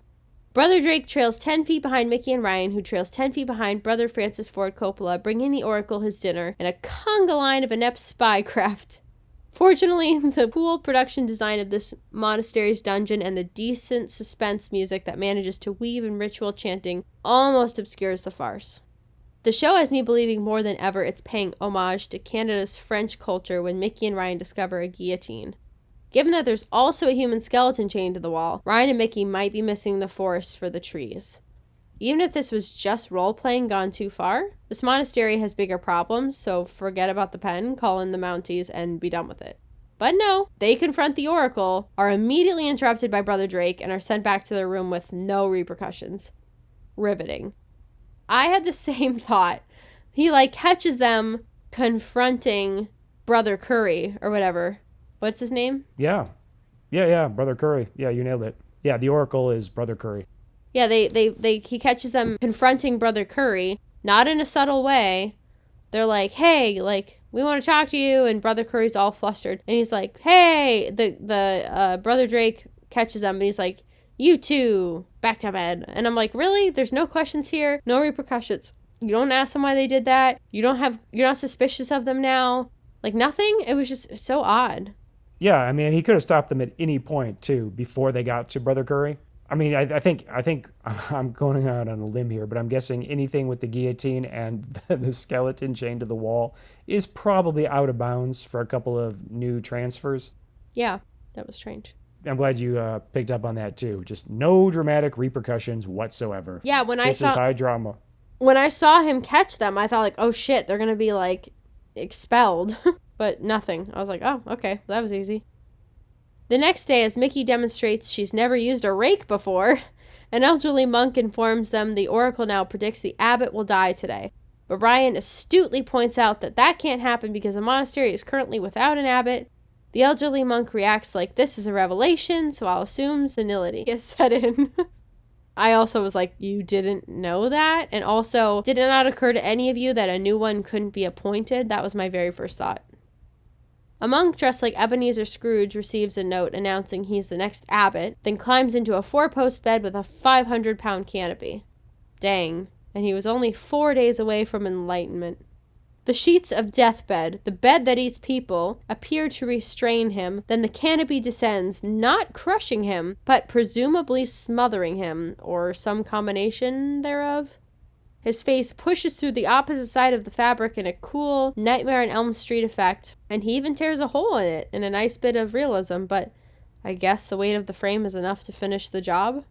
S2: Brother Drake trails 10 feet behind Mickey and Ryan, who trails 10 feet behind Brother Francis Ford Coppola, bringing the Oracle his dinner and a conga line of inept spy craft. Fortunately, the cool production design of this monastery's dungeon and the decent suspense music that manages to weave in ritual chanting almost obscures the farce. The show has me believing more than ever it's paying homage to Canada's French culture when Mickey and Ryan discover a guillotine. Given that there's also a human skeleton chained to the wall, Ryan and Mickey might be missing the forest for the trees. Even if this was just role-playing gone too far, this monastery has bigger problems, so forget about the pen, call in the Mounties, and be done with it. But no, they confront the Oracle, are immediately interrupted by Brother Drake, and are sent back to their room with no repercussions. Riveting. I had the same thought. He, catches them confronting Brother Curry, or whatever. What's his name?
S1: Yeah, Brother Curry. Yeah, you nailed it. Yeah, the Oracle is Brother Curry.
S2: Yeah, he catches them confronting Brother Curry, not in a subtle way. They're like, hey, we want to talk to you, and Brother Curry's all flustered. And he's like, hey, the Brother Drake catches them, and he's like, you two, back to bed. And I'm like, really? There's no questions here, no repercussions. You don't ask them why they did that. You're not suspicious of them now. Nothing. It was just so odd.
S1: Yeah, I mean, he could have stopped them at any point, too, before they got to Brother Curry. I mean, I think I'm going out on a limb here, but I'm guessing anything with the guillotine and the skeleton chained to the wall is probably out of bounds for a couple of new transfers.
S2: Yeah, that was strange.
S1: I'm glad you picked up on that, too. Just no dramatic repercussions whatsoever.
S2: Yeah,
S1: this is high drama.
S2: When I saw him catch them, I thought, oh, shit, they're going to be, expelled. But nothing. I was like, oh, okay, that was easy. The next day, as Mickey demonstrates she's never used a rake before, an elderly monk informs them the Oracle now predicts the abbot will die today. But Ryan astutely points out that can't happen because the monastery is currently without an abbot. The elderly monk reacts like this is a revelation, so I'll assume senility is set in. I also was like, you didn't know that? And also, did it not occur to any of you that a new one couldn't be appointed? That was my very first thought. A monk dressed like Ebenezer Scrooge receives a note announcing he's the next abbot, then climbs into a 4-post bed with a 500-pound canopy. Dang, and he was only 4 days away from enlightenment. The sheets of deathbed, the bed that eats people, appear to restrain him, then the canopy descends, not crushing him, but presumably smothering him, or some combination thereof. His face pushes through the opposite side of the fabric in a cool Nightmare on Elm Street effect, and he even tears a hole in it in a nice bit of realism, but I guess the weight of the frame is enough to finish the job?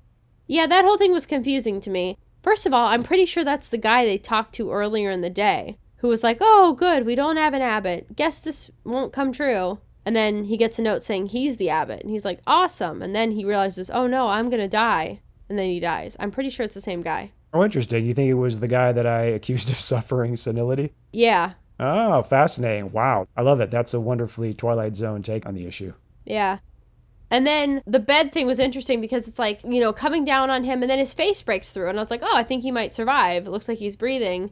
S2: Yeah, that whole thing was confusing to me. First of all, I'm pretty sure that's the guy they talked to earlier in the day, who was like, oh, good, we don't have an abbot. Guess this won't come true. And then he gets a note saying he's the abbot, and he's like, awesome. And then he realizes, oh no, I'm gonna die. And then he dies. I'm pretty sure it's the same guy.
S1: Oh, interesting. You think it was the guy that I accused of suffering senility?
S2: Yeah.
S1: Oh, fascinating. Wow. I love it. That's a wonderfully Twilight Zone take on the issue.
S2: Yeah. And then the bed thing was interesting because it's coming down on him, and then his face breaks through. And I was like, oh, I think he might survive. It looks like he's breathing.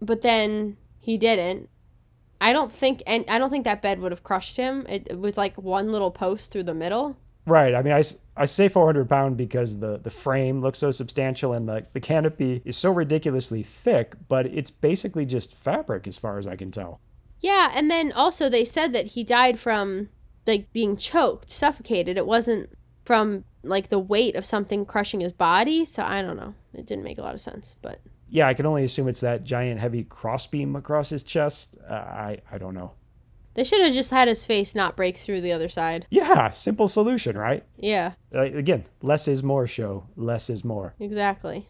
S2: But then he didn't. I don't think that bed would have crushed him. It was one little post through the middle.
S1: Right. I mean, I say 400-pound because the frame looks so substantial and the canopy is so ridiculously thick, but it's basically just fabric as far as I can tell.
S2: Yeah, and then also they said that he died from being choked, suffocated. It wasn't from the weight of something crushing his body, so I don't know. It didn't make a lot of sense, but
S1: yeah, I can only assume it's that giant heavy crossbeam across his chest. I don't know.
S2: They should have just had his face not break through the other side.
S1: Yeah, simple solution, right?
S2: Yeah.
S1: Again, less is more show. Less is more.
S2: Exactly.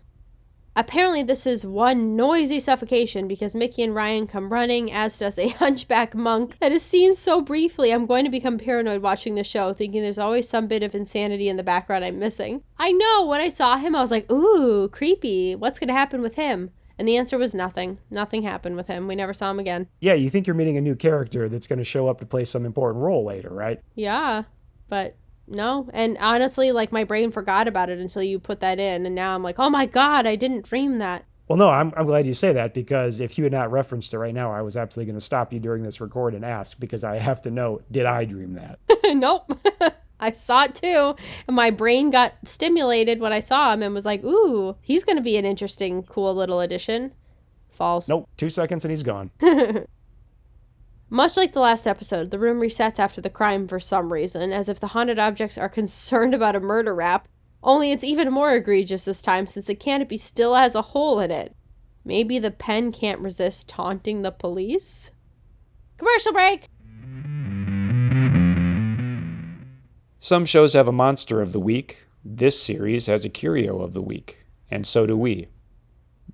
S2: Apparently this is one noisy suffocation because Mickey and Ryan come running, as does a hunchback monk that is seen so briefly. I'm going to become paranoid watching the show, thinking there's always some bit of insanity in the background I'm missing. I know, when I saw him, I was like, ooh, creepy. What's going to happen with him? And the answer was nothing. Nothing happened with him. We never saw him again.
S1: Yeah, you think you're meeting a new character that's going to show up to play some important role later, right?
S2: Yeah, but no. And honestly, like, my brain forgot about it until you put that in. And now I'm like, oh my God, I didn't dream that.
S1: Well, no, I'm glad you say that, because if you had not referenced it right now, I was absolutely going to stop you during this record and ask, because I have to know, did I dream that?
S2: Nope. I saw it too. And my brain got stimulated when I saw him and was like, ooh, he's going to be an interesting, cool little addition. False.
S1: Nope, 2 seconds and he's gone.
S2: Much like the last episode, the room resets after the crime for some reason, as if the haunted objects are concerned about a murder rap. Only it's even more egregious this time since the canopy still has a hole in it. Maybe the pen can't resist taunting the police? Commercial break!
S1: Some shows have a monster of the week. This series has a curio of the week. And so do we.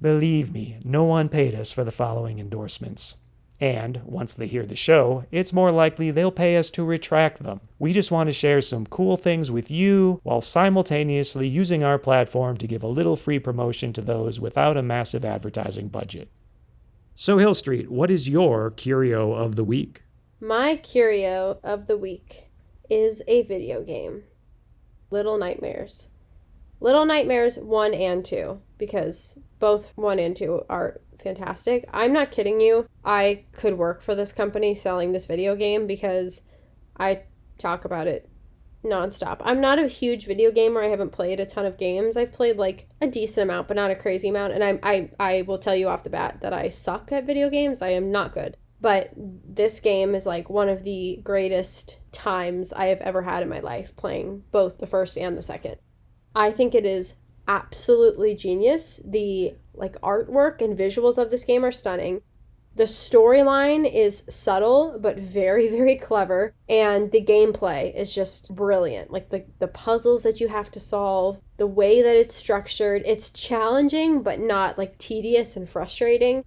S1: Believe me, no one paid us for the following endorsements. And once they hear the show, it's more likely they'll pay us to retract them. We just want to share some cool things with you while simultaneously using our platform to give a little free promotion to those without a massive advertising budget. So Hill Street, what is your curio of the week?
S2: My curio of the week is a video game. Little Nightmares. Little Nightmares 1 and 2, because both 1 and 2 are fantastic. I'm not kidding you. I could work for this company selling this video game because I talk about it nonstop. I'm not a huge video gamer. I haven't played a ton of games. I've played like a decent amount, but not a crazy amount. And I will tell you off the bat that I suck at video games. I am not good. But this game is like one of the greatest times I have ever had in my life playing both the first and the second. I think it is absolutely genius. The like artwork and visuals of this game are stunning. The storyline is subtle but very, very clever, and the gameplay is just brilliant. Like the puzzles that you have to solve, the way that it's structured, it's challenging but not like tedious and frustrating.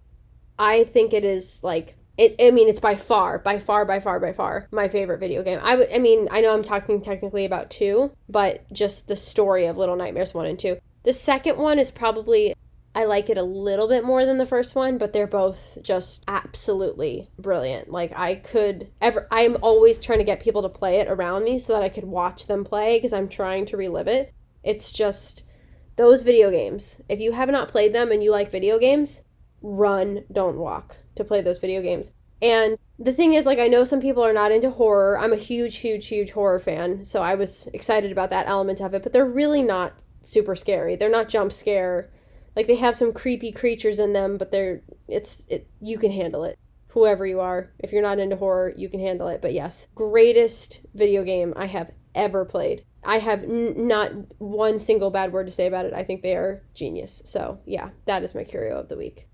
S2: I think it is like it's by far my favorite video game. I know I'm talking technically about 2, but just the story of Little Nightmares 1 and 2. The second one is probably, I like it a little bit more than the first one, but they're both just absolutely brilliant. Like I'm always trying to get people to play it around me so that I could watch them play because I'm trying to relive it. It's just those video games. If you have not played them and you like video games, run, don't walk to play those video games. And the thing is, like, I know some people are not into horror. I'm a huge horror fan, so I was excited about that element of it, but they're really not super scary. They're not jump scare. Like, they have some creepy creatures in them, but you can handle it. Whoever you are, if you're not into horror, you can handle it. But yes, greatest video game I have ever played. I have not one single bad word to say about it. I think they are genius. So yeah, that is my curio of the week.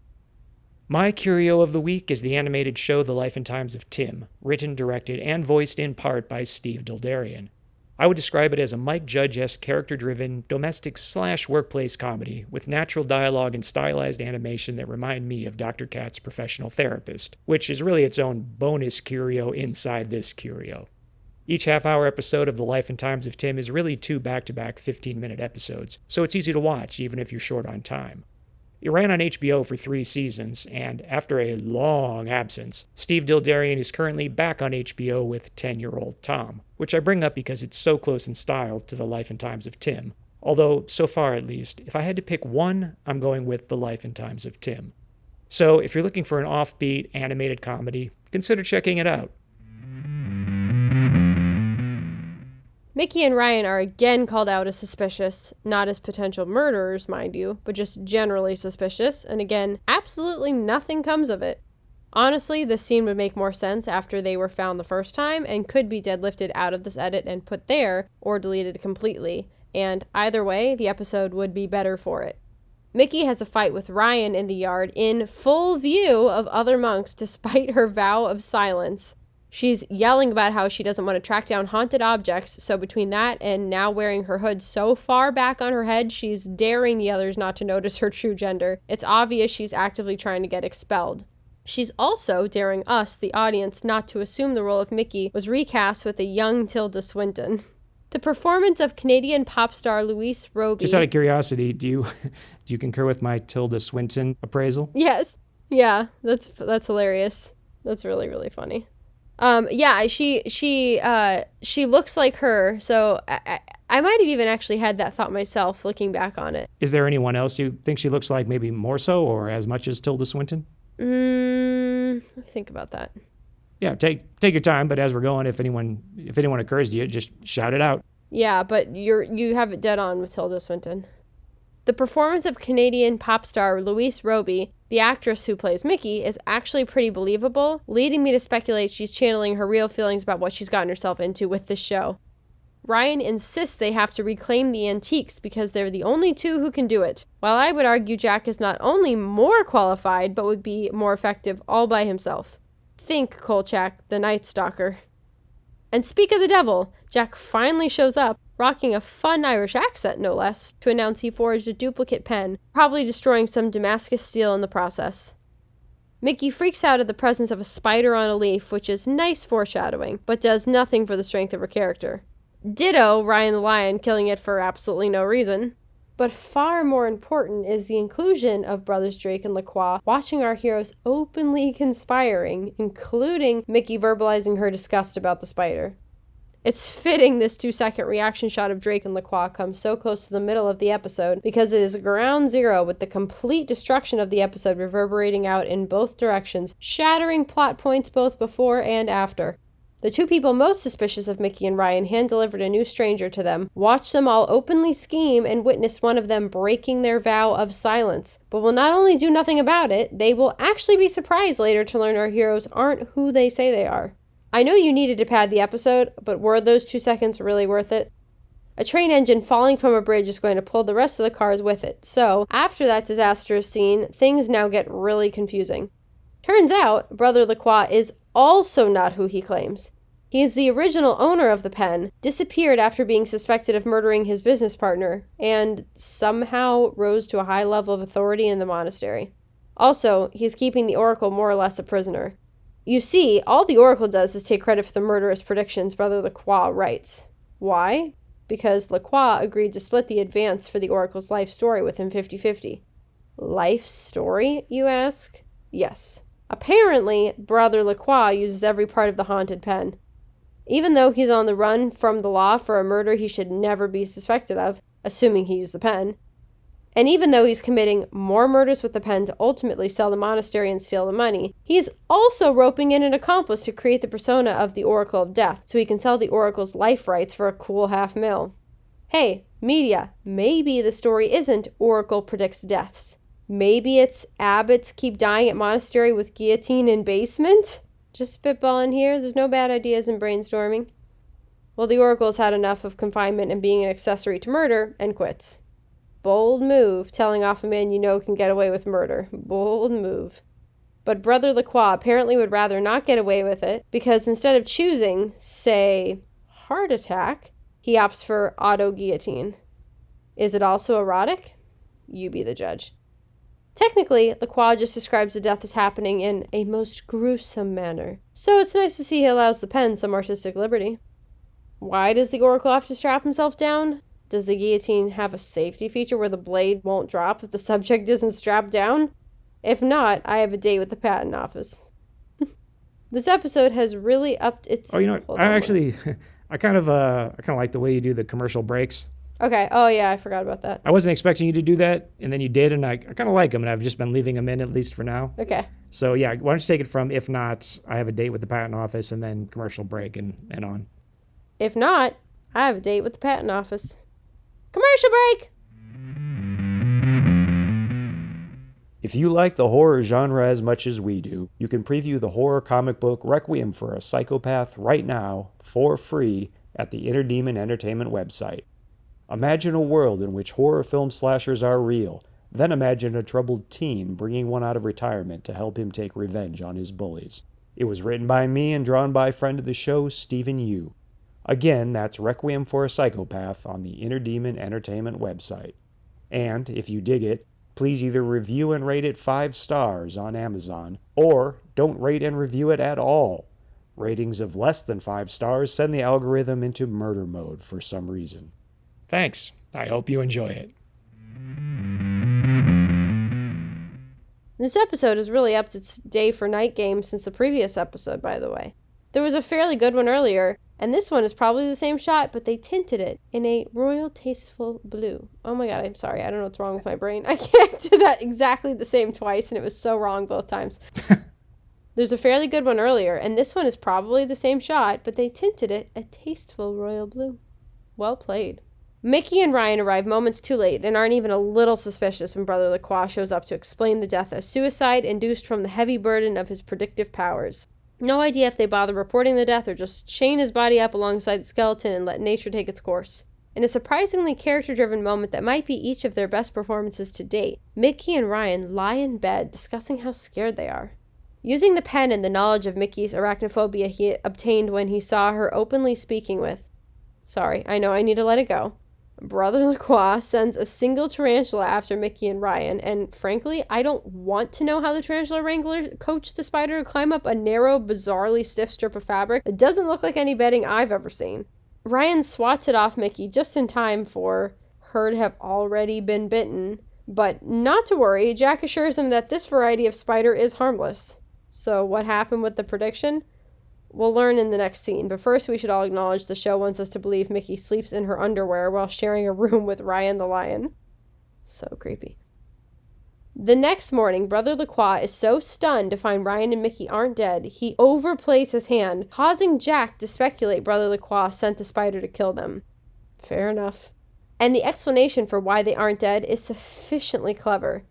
S1: My curio of the week is the animated show The Life and Times of Tim, written, directed, and voiced in part by Steve Dildarian. I would describe it as a Mike Judge-esque character-driven domestic/workplace comedy with natural dialogue and stylized animation that remind me of Dr. Kat's Professional Therapist, which is really its own bonus curio inside this curio. Each half-hour episode of The Life and Times of Tim is really 2 back-to-back 15-minute episodes, so it's easy to watch even if you're short on time. It ran on HBO for 3 seasons, and after a long absence, Steve Dildarian is currently back on HBO with 10-year-old Tom, which I bring up because it's so close in style to The Life and Times of Tim. Although, so far at least, if I had to pick one, I'm going with The Life and Times of Tim. So, if you're looking for an offbeat, animated comedy, consider checking it out.
S2: Mickey and Ryan are again called out as suspicious, not as potential murderers, mind you, but just generally suspicious, and again, absolutely nothing comes of it. Honestly, this scene would make more sense after they were found the first time and could be deadlifted out of this edit and put there, or deleted completely, and either way, the episode would be better for it. Mickey has a fight with Ryan in the yard in full view of other monks despite her vow of silence. She's yelling about how she doesn't want to track down haunted objects, so between that and now wearing her hood so far back on her head, she's daring the others not to notice her true gender. It's obvious she's actively trying to get expelled. She's also daring us, the audience, not to assume the role of Mickey was recast with a young Tilda Swinton. The performance of Canadian pop star Louise Roby.
S1: Just out of curiosity, do you concur with my Tilda Swinton appraisal?
S2: Yes. Yeah, that's hilarious. That's really, really funny. Yeah, she looks like her. So I might have even actually had that thought myself looking back on it.
S1: Is there anyone else you think she looks like, maybe more so or as much as Tilda Swinton?
S2: Let me think about that.
S1: Yeah, take your time, but as we're going, if anyone occurs to you, just shout it out.
S2: Yeah, but you have it dead on with Tilda Swinton. The performance of Canadian pop star Louise Roby, the actress who plays Mickey, is actually pretty believable, leading me to speculate she's channeling her real feelings about what she's gotten herself into with this show. Ryan insists they have to reclaim the antiques because they're the only two who can do it, while I would argue Jack is not only more qualified, but would be more effective all by himself. Think, Kolchak, the Night Stalker. And speak of the devil, Jack finally shows up, rocking a fun Irish accent, no less, to announce he forged a duplicate pen, probably destroying some Damascus steel in the process. Mickey freaks out at the presence of a spider on a leaf, which is nice foreshadowing, but does nothing for the strength of her character. Ditto Ryan the Lion killing it for absolutely no reason. But far more important is the inclusion of brothers Drake and Lacroix watching our heroes openly conspiring, including Mickey verbalizing her disgust about the spider. It's fitting this 2-second reaction shot of Drake and Lacroix comes so close to the middle of the episode because it is ground zero with the complete destruction of the episode reverberating out in both directions, shattering plot points both before and after. The two people most suspicious of Mickey and Ryan hand-delivered a new stranger to them, watched them all openly scheme, and witnessed one of them breaking their vow of silence. But will not only do nothing about it, they will actually be surprised later to learn our heroes aren't who they say they are. I know you needed to pad the episode, but were those 2 seconds really worth it? A train engine falling from a bridge is going to pull the rest of the cars with it, so after that disastrous scene, things now get really confusing. Turns out, Brother Lacroix is also not who he claims. He is the original owner of the pen, disappeared after being suspected of murdering his business partner, and somehow rose to a high level of authority in the monastery. Also, he's keeping the Oracle more or less a prisoner. You see, all the Oracle does is take credit for the murderous predictions Brother Lacroix writes. Why? Because Lacroix agreed to split the advance for the Oracle's life story with him 50-50. Life story, you ask? Yes. Apparently, Brother Lacroix uses every part of the haunted pen. Even though he's on the run from the law for a murder he should never be suspected of, assuming he used the pen, and even though he's committing more murders with the pen to ultimately sell the monastery and steal the money, he's also roping in an accomplice to create the persona of the Oracle of Death so he can sell the Oracle's life rights for a cool $500,000. Hey, media, maybe the story isn't Oracle predicts deaths. Maybe it's abbots keep dying at monastery with guillotine in basement? Just spitballing here, there's no bad ideas in brainstorming. Well, the Oracle's had enough of confinement and being an accessory to murder, and quits. Bold move, telling off a man you know can get away with murder. Bold move. But Brother Lacroix apparently would rather not get away with it, because instead of choosing, say, heart attack, he opts for auto-guillotine. Is it also erotic? You be the judge. Technically, Lacroix just describes the death as happening in a most gruesome manner, so it's nice to see he allows the pen some artistic liberty. Why does the Oracle have to strap himself down? Does the guillotine have a safety feature where the blade won't drop if the subject isn't strapped down? If not, I have a date with the patent office. This episode has really upped its...
S1: Oh, you know what? I kind of like the way you do the commercial breaks.
S2: Okay. Oh, yeah, I forgot about that.
S1: I wasn't expecting you to do that, and then you did, and I kind of like them, and I've just been leaving them in, at least for now.
S2: Okay.
S1: So, yeah, why don't you take it from, if not, I have a date with the patent office, and then commercial break and on.
S2: If not, I have a date with the patent office. Commercial break!
S3: If you like the horror genre as much as we do, you can preview the horror comic book Requiem for a Psychopath right now, for free, at the Inner Demon Entertainment website. Imagine a world in which horror film slashers are real, then imagine a troubled teen bringing one out of retirement to help him take revenge on his bullies. It was written by me and drawn by friend of the show, Stephen Yu. Again, that's Requiem for a Psychopath on the Inner Demon Entertainment website. And, if you dig it, please either review and rate it 5 stars on Amazon, or don't rate and review it at all. Ratings of less than 5 stars send the algorithm into murder mode for some reason.
S1: Thanks. I hope you enjoy it.
S2: This episode is really upped its day for night game since the previous episode, by the way. There was a fairly good one earlier, and this one is probably the same shot, but they tinted it in a royal tasteful blue. Oh my god, I'm sorry. I don't know what's wrong with my brain. I can't do that exactly the same twice, and it was so wrong both times. There's a fairly good one earlier, and this one is probably the same shot, but they tinted it a tasteful royal blue. Well played. Mickey and Ryan arrive moments too late and aren't even a little suspicious when Brother Lacroix shows up to explain the death as suicide induced from the heavy burden of his predictive powers. No idea if they bother reporting the death or just chain his body up alongside the skeleton and let nature take its course. In a surprisingly character-driven moment that might be each of their best performances to date, Mickey and Ryan lie in bed discussing how scared they are. Using the pen and the knowledge of Mickey's arachnophobia he obtained when he saw her openly speaking with... Sorry, I know I need to let it go. Brother Lacroix sends a single tarantula after Mickey and Ryan, and frankly, I don't want to know how the tarantula wrangler coached the spider to climb up a narrow, bizarrely stiff strip of fabric that doesn't look like any bedding I've ever seen. Ryan swats it off Mickey just in time for her to have already been bitten, but not to worry, Jack assures him that this variety of spider is harmless. So what happened with the prediction? We'll learn in the next scene, but first we should all acknowledge the show wants us to believe Mickey sleeps in her underwear while sharing a room with Ryan the lion. So creepy. The next morning, Brother Lacroix is so stunned to find Ryan and Mickey aren't dead, he overplays his hand, causing Jack to speculate Brother Lacroix sent the spider to kill them. Fair enough. And the explanation for why they aren't dead is sufficiently clever.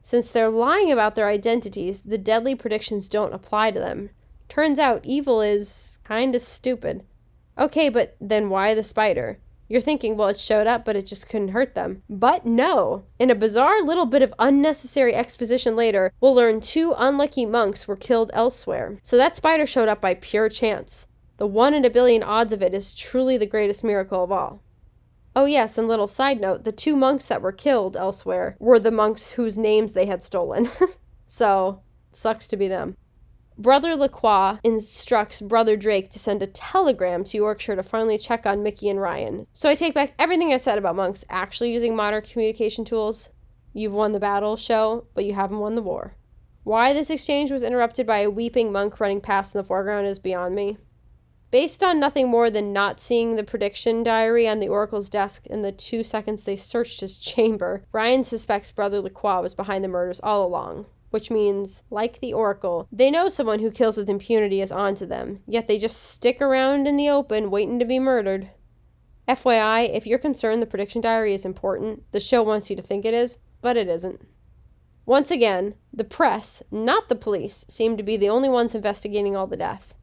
S2: Since they're lying about their identities, the deadly predictions don't apply to them. Turns out evil is kinda stupid. Okay, but then why the spider? You're thinking, well, it showed up, but it just couldn't hurt them. But no! In a bizarre little bit of unnecessary exposition later, we'll learn 2 unlucky monks were killed elsewhere. So that spider showed up by pure chance. The 1 in a billion odds of it is truly the greatest miracle of all. Oh yes, and little side note, the 2 monks that were killed elsewhere were the monks whose names they had stolen. So, sucks to be them. Brother Lacroix instructs Brother Drake to send a telegram to Yorkshire to finally check on Mickey and Ryan. So I take back everything I said about monks actually using modern communication tools. You've won the battle, show, but you haven't won the war. Why this exchange was interrupted by a weeping monk running past in the foreground is beyond me. Based on nothing more than not seeing the prediction diary on the Oracle's desk in the 2 seconds they searched his chamber, Ryan suspects Brother Lacroix was behind the murders all along. Which means, like the Oracle, they know someone who kills with impunity is onto them, yet they just stick around in the open waiting to be murdered. FYI, if you're concerned the prediction diary is important, the show wants you to think it is, but it isn't. Once again, the press, not the police, seem to be the only ones investigating all the death.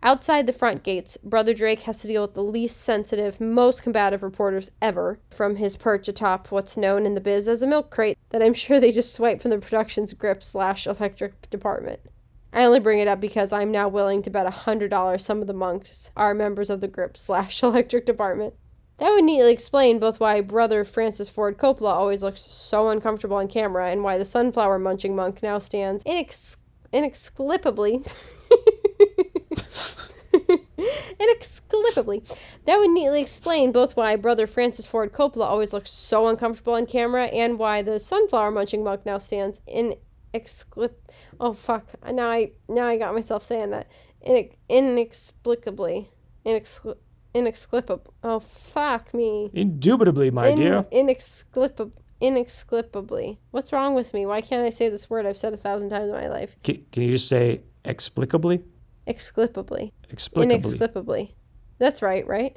S2: Outside the front gates, Brother Drake has to deal with the least sensitive, most combative reporters ever, from his perch atop what's known in the biz as a milk crate that I'm sure they just swiped from the production's grip/electric department. I only bring it up because I'm now willing to bet $100 some of the monks are members of the grip/electric department. That would neatly explain both why Brother Francis Ford Coppola always looks so uncomfortable on camera and why the sunflower munching monk now stands inexplicably inexplicably. That would neatly explain both why Brother Francis Ford Coppola always looks so uncomfortable on camera and why the sunflower munching monk now stands Oh fuck! Now I got myself saying that inexplicably. Inexplicable. Oh fuck me.
S1: Indubitably, my dear.
S2: Inexplicably. What's wrong with me? Why can't I say this word I've said 1,000 times in my life?
S1: Can you just say explicably?
S2: Explicably.
S1: Explicably.
S2: Inexplicably. That's right?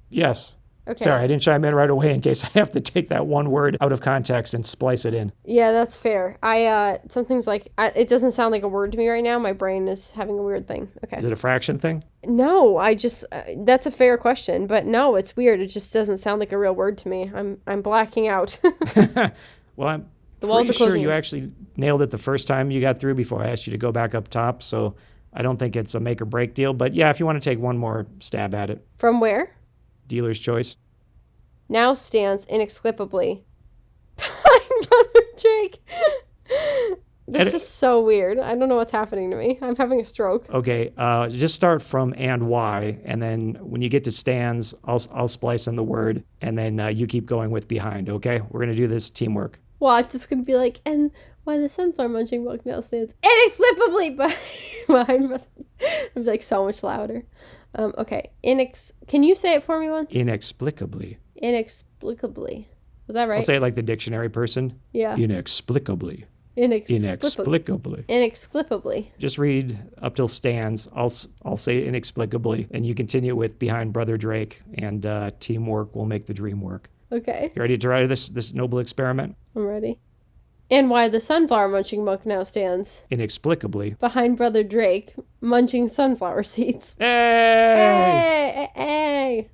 S1: Yes.
S2: Okay.
S1: Sorry, I didn't chime in right away in case I have to take that one word out of context and splice it in.
S2: Yeah, that's fair. Something's like, it doesn't sound like a word to me right now. My brain is having a weird thing. Okay.
S1: Is it a fraction thing?
S2: No, that's a fair question, but no, it's weird. It just doesn't sound like a real word to me. I'm blacking out.
S1: Well, I'm
S2: The walls
S1: pretty
S2: are
S1: sure
S2: closing
S1: you
S2: in.
S1: actually nailed it the first time you got through before I asked you to go back up top, so I don't think it's a make or break deal. But yeah, if you want to take one more stab at it.
S2: From where?
S1: Dealer's choice.
S2: Now stands inexplicably. Brother Drake. This is so weird. I don't know what's happening to me. I'm having a stroke.
S1: Okay, just start from and why, and then when you get to stands, I'll splice in the word, and then you keep going with behind, okay? We're going to do this teamwork.
S2: Watch, it's going to be like, and why the sunflower munching book now stands inexplicably behind. It'll be like so much louder. Okay, can you say it for me once?
S1: Inexplicably.
S2: Inexplicably. Was that right?
S1: I'll say it like the dictionary person.
S2: Yeah.
S1: Inexplicably.
S2: Inexplicably. Inexplicably.
S1: Just read up till stands. I'll say inexplicably, and you continue with behind Brother Drake, and teamwork will make the dream work.
S2: Okay.
S1: You ready to try this noble experiment?
S2: I'm ready. And why the sunflower munching monk now stands
S1: Inexplicably.
S2: behind Brother Drake, munching sunflower seeds.
S1: Hey!
S2: Hey!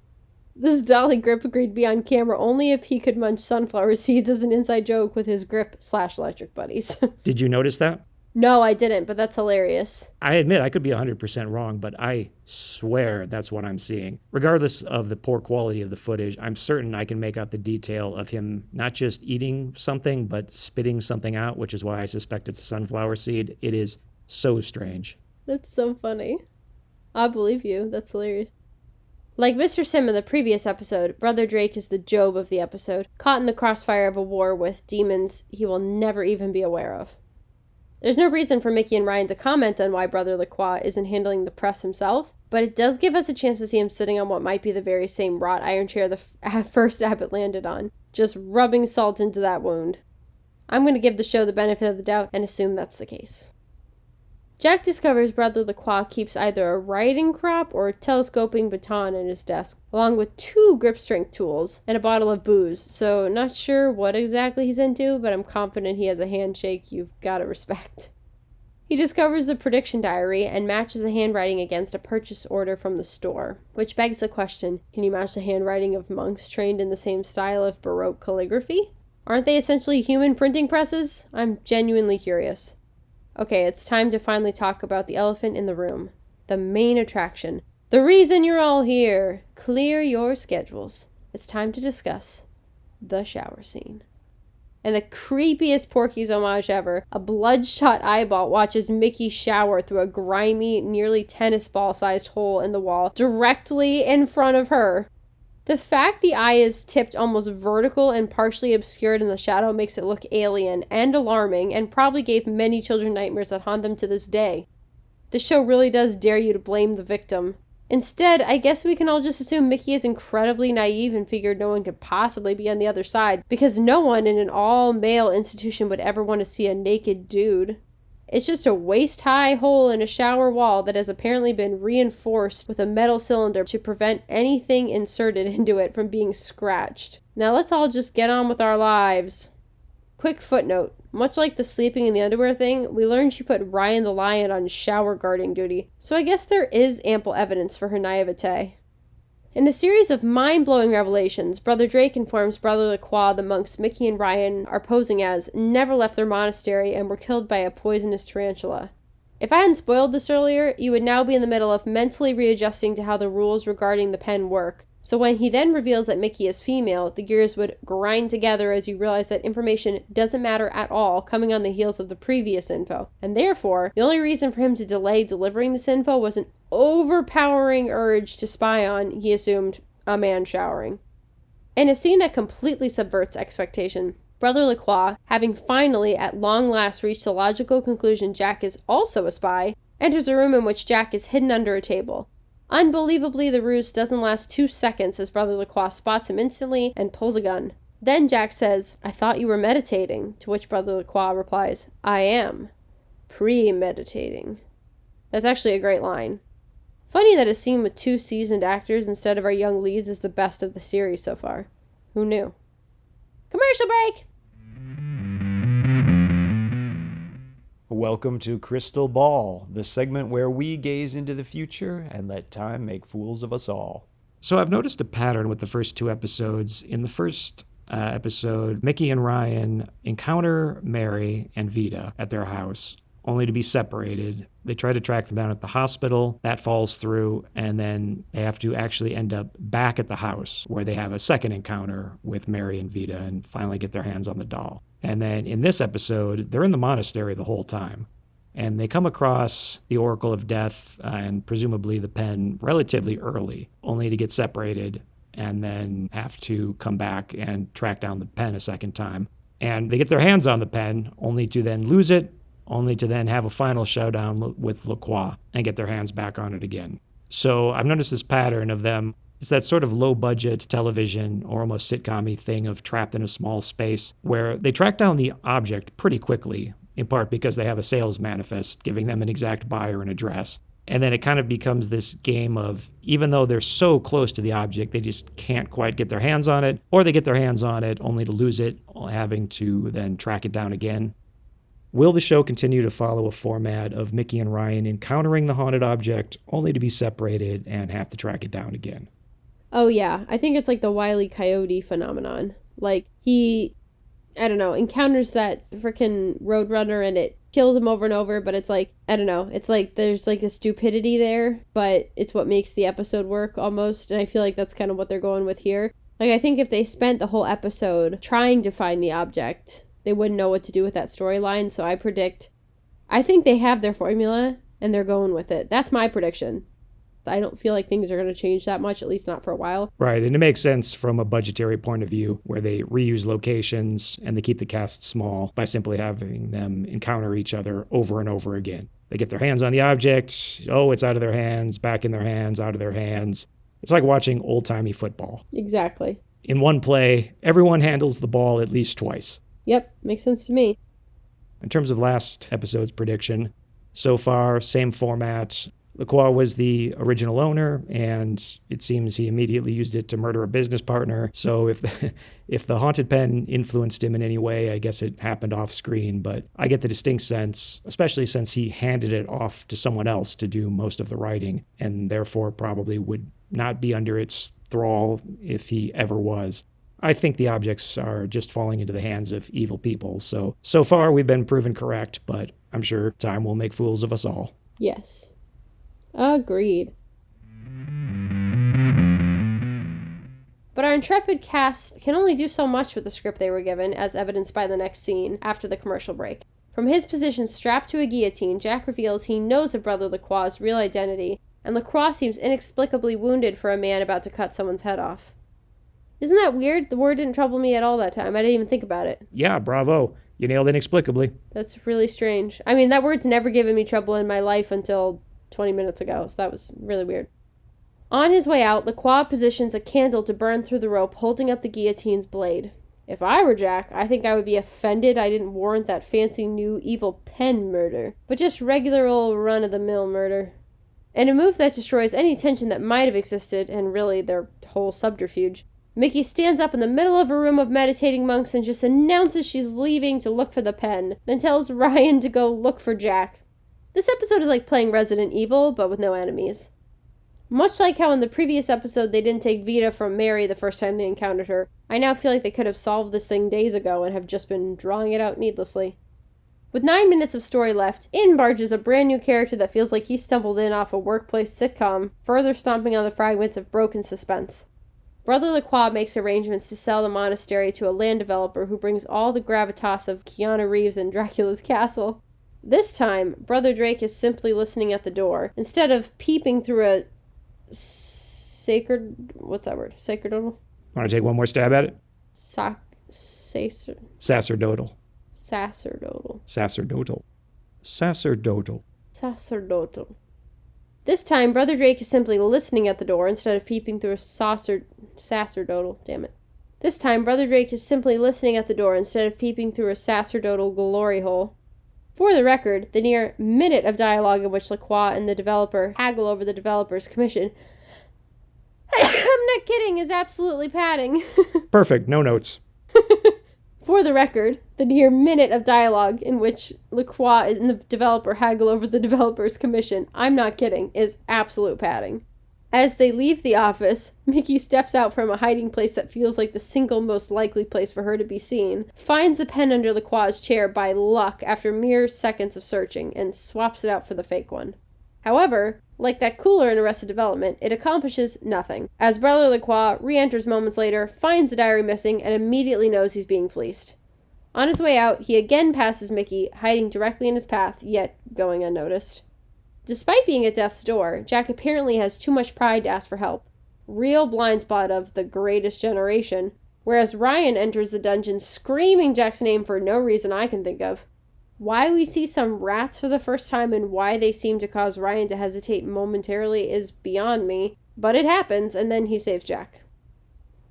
S2: This Dolly Grip agreed to be on camera only if he could munch sunflower seeds as an inside joke with his grip/electric buddies.
S1: Did you notice that?
S2: No, I didn't, but that's hilarious.
S1: I admit I could be 100% wrong, but I swear that's what I'm seeing. Regardless of the poor quality of the footage, I'm certain I can make out the detail of him not just eating something, but spitting something out, which is why I suspect it's a sunflower seed. It is so strange.
S2: That's so funny. I believe you. That's hilarious. Like Mr. Sim in the previous episode, Brother Drake is the Job of the episode, caught in the crossfire of a war with demons he will never even be aware of. There's no reason for Mickey and Ryan to comment on why Brother Lacroix isn't handling the press himself, but it does give us a chance to see him sitting on what might be the very same wrought iron chair the first Abbott landed on, just rubbing salt into that wound. I'm going to give the show the benefit of the doubt and assume that's the case. Jack discovers Brother Lacroix keeps either a riding crop or a telescoping baton in his desk, along with 2 grip strength tools and a bottle of booze, so not sure what exactly he's into, but I'm confident he has a handshake you've got to respect. He discovers the prediction diary and matches the handwriting against a purchase order from the store, which begs the question, can you match the handwriting of monks trained in the same style of Baroque calligraphy? Aren't they essentially human printing presses? I'm genuinely curious. Okay, it's time to finally talk about the elephant in the room. The main attraction. The reason you're all here. Clear your schedules. It's time to discuss the shower scene. And the creepiest Porky's homage ever, a bloodshot eyeball watches Mickey shower through a grimy, nearly tennis ball-sized hole in the wall directly in front of her. The fact the eye is tipped almost vertical and partially obscured in the shadow makes it look alien and alarming and probably gave many children nightmares that haunt them to this day. The show really does dare you to blame the victim. Instead, I guess we can all just assume Mickey is incredibly naive and figured no one could possibly be on the other side, because no one in an all-male institution would ever want to see a naked dude. It's just a waist-high hole in a shower wall that has apparently been reinforced with a metal cylinder to prevent anything inserted into it from being scratched. Now let's all just get on with our lives. Quick footnote. Much like the sleeping in the underwear thing, we learned she put Ryan the Lion on shower guarding duty, so I guess there is ample evidence for her naivete. In a series of mind-blowing revelations, Brother Drake informs Brother Lacroix the monks Mickey and Ryan are posing as never left their monastery and were killed by a poisonous tarantula. If I hadn't spoiled this earlier, you would now be in the middle of mentally readjusting to how the rules regarding the pen work. So when he then reveals that Mickey is female, the gears would grind together as you realize that information doesn't matter at all coming on the heels of the previous info. And therefore, the only reason for him to delay delivering this info was an overpowering urge to spy on, he assumed, a man showering. In a scene that completely subverts expectation, Brother Lacroix, having finally at long last reached the logical conclusion Jack is also a spy, enters a room in which Jack is hidden under a table. Unbelievably, the ruse doesn't last 2 seconds as Brother Lacroix spots him instantly and pulls a gun. Then Jack says, "I thought you were meditating," to which Brother Lacroix replies, "I am. Premeditating." That's actually a great line. Funny that a scene with 2 seasoned actors instead of our young leads is the best of the series so far. Who knew? Commercial break!
S3: Welcome to Crystal Ball, the segment where we gaze into the future and let time make fools of us all.
S1: So I've noticed a pattern with the first 2 episodes. In the first episode, Mickey and Ryan encounter Mary and Vita at their house, only to be separated. They try to track them down at the hospital. That falls through, and then they have to actually end up back at the house where they have a second encounter with Mary and Vita and finally get their hands on the doll. And then in this episode, they're in the monastery the whole time. And they come across the Oracle of Death and presumably the pen relatively early, only to get separated and then have to come back and track down the pen a second time. And they get their hands on the pen, only to then lose it, only to then have a final showdown with Lacroix and get their hands back on it again. So I've noticed this pattern of them. It's that sort of low-budget television or almost sitcom-y thing of trapped in a small space where they track down the object pretty quickly, in part because they have a sales manifest giving them an exact buyer and address. And then it kind of becomes this game of, even though they're so close to the object, they just can't quite get their hands on it, or they get their hands on it only to lose it, having to then track it down again. Will the show continue to follow a format of Mickey and Ryan encountering the haunted object only to be separated and have to track it down again?
S2: Oh, yeah. I think it's like the Wile E. Coyote phenomenon. Like, he, I don't know, encounters that freaking Roadrunner and it kills him over and over, but it's like, I don't know, it's like there's like a stupidity there, but it's what makes the episode work almost, and I feel like that's kind of what they're going with here. Like, I think if they spent the whole episode trying to find the object, they wouldn't know what to do with that storyline, so I think they have their formula, and they're going with it. That's my prediction. I don't feel like things are going to change that much, at least not for a while.
S1: Right, and it makes sense from a budgetary point of view where they reuse locations and they keep the cast small by simply having them encounter each other over and over again. They get their hands on the object, oh, it's out of their hands, back in their hands, out of their hands. It's like watching old-timey football.
S2: Exactly.
S1: In one play, everyone handles the ball at least twice.
S2: Yep, makes sense to me.
S1: In terms of last episode's prediction, so far, same format. Lacroix was the original owner, and it seems he immediately used it to murder a business partner. So if the haunted pen influenced him in any way, I guess it happened off screen. But I get the distinct sense, especially since he handed it off to someone else to do most of the writing, and therefore probably would not be under its thrall if he ever was. I think the objects are just falling into the hands of evil people. So far we've been proven correct, but I'm sure time will make fools of us all.
S2: Yes. Agreed. But our intrepid cast can only do so much with the script they were given, as evidenced by the next scene after the commercial break. From his position strapped to a guillotine, Jack reveals he knows of Brother Lacroix's real identity, and Lacroix seems inexplicably wounded for a man about to cut someone's head off. Isn't that weird? The word didn't trouble me at all that time. I didn't even think about it.
S1: Yeah, bravo. You nailed inexplicably.
S2: That's really strange. I mean, that word's never given me trouble in my life until 20 minutes ago, so that was really weird. On his way out, Lacroix positions a candle to burn through the rope, holding up the guillotine's blade. If I were Jack, I think I would be offended I didn't warrant that fancy new evil pen murder, but just regular old run-of-the-mill murder. In a move that destroys any tension that might have existed, and really their whole subterfuge, Mickey stands up in the middle of a room of meditating monks and just announces she's leaving to look for the pen, then tells Ryan to go look for Jack. This episode is like playing Resident Evil, but with no enemies. Much like how in the previous episode they didn't take Vita from Mary the first time they encountered her, I now feel like they could have solved this thing days ago and have just been drawing it out needlessly. With 9 minutes of story left, in barges a brand new character that feels like he stumbled in off a workplace sitcom, further stomping on the fragments of broken suspense. Brother Lacroix makes arrangements to sell the monastery to a land developer who brings all the gravitas of Keanu Reeves in Dracula's castle. This time, Brother Drake is simply listening at the door, instead of peeping through a what's that word? Sacerdotal?
S1: Want to take one more stab at it?
S2: Sacerdotal. This time, Brother Drake is simply listening at the door instead of peeping through a sacerdotal. Damn it. This time, Brother Drake is simply listening at the door instead of peeping through a sacerdotal glory hole. For the record, the near minute of dialogue in which Lacroix and the developer haggle over the developer's commission, I'm not kidding, is absolutely padding.
S1: Perfect, no notes.
S2: For the record, the near minute of dialogue in which Lacroix and the developer haggle over the developer's commission, I'm not kidding, is absolute padding. As they leave the office, Mickey steps out from a hiding place that feels like the single most likely place for her to be seen, finds the pen under Lacroix's chair by luck after mere seconds of searching, and swaps it out for the fake one. However, like that cooler in Arrested Development, it accomplishes nothing, as Brother Lacroix re-enters moments later, finds the diary missing, and immediately knows he's being fleeced. On his way out, he again passes Mickey, hiding directly in his path, yet going unnoticed. Despite being at death's door, Jack apparently has too much pride to ask for help. Real blind spot of the greatest generation, whereas Ryan enters the dungeon screaming Jack's name for no reason I can think of. Why we see some rats for the first time and why they seem to cause Ryan to hesitate momentarily is beyond me, but it happens, and then he saves Jack.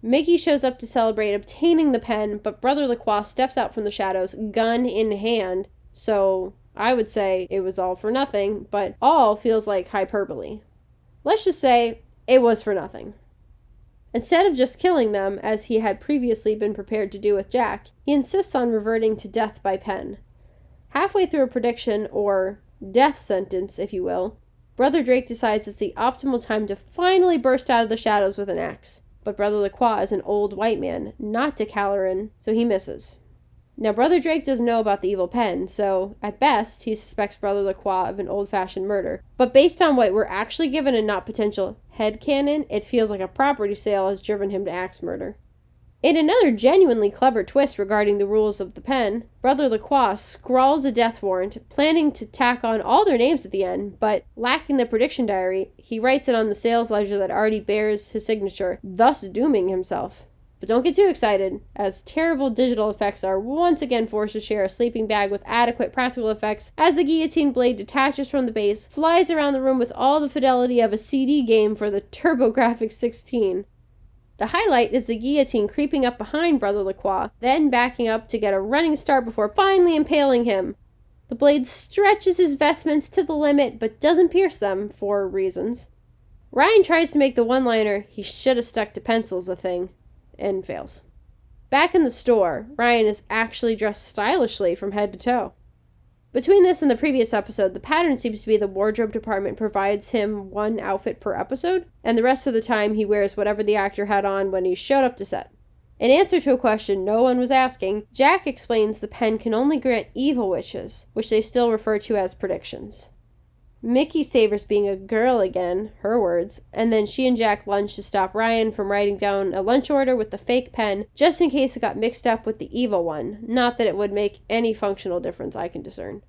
S2: Mickey shows up to celebrate obtaining the pen, but Brother Lacroix steps out from the shadows, gun in hand, so I would say it was all for nothing, but all feels like hyperbole. Let's just say it was for nothing. Instead of just killing them, as he had previously been prepared to do with Jack, he insists on reverting to death by pen. Halfway through a prediction, or death sentence, if you will, Brother Drake decides it's the optimal time to finally burst out of the shadows with an axe. But Brother Lacroix is an old white man, not DeCaloran, so he misses. Now, Brother Drake doesn't know about the evil pen, so, at best, he suspects Brother Lacroix of an old-fashioned murder. But based on what we're actually given and not potential headcanon, it feels like a property sale has driven him to axe murder. In another genuinely clever twist regarding the rules of the pen, Brother Lacroix scrawls a death warrant, planning to tack on all their names at the end, but lacking the prediction diary, he writes it on the sales ledger that already bears his signature, thus dooming himself. But don't get too excited, as terrible digital effects are once again forced to share a sleeping bag with adequate practical effects as the guillotine blade detaches from the base, flies around the room with all the fidelity of a CD game for the TurboGrafx 16. The highlight is the guillotine creeping up behind Brother Lacroix, then backing up to get a running start before finally impaling him. The blade stretches his vestments to the limit, but doesn't pierce them, for reasons. Ryan tries to make the one-liner, "he should have stuck to pencils," a thing, and fails. Back in the store, Ryan is actually dressed stylishly from head to toe. Between this and the previous episode, the pattern seems to be the wardrobe department provides him one outfit per episode, and the rest of the time he wears whatever the actor had on when he showed up to set. In answer to a question no one was asking, Jack explains the pen can only grant evil wishes, which they still refer to as predictions. Mickey savors being a girl again, her words, and then she and Jack lunge to stop Ryan from writing down a lunch order with the fake pen, just in case it got mixed up with the evil one. Not that it would make any functional difference I can discern.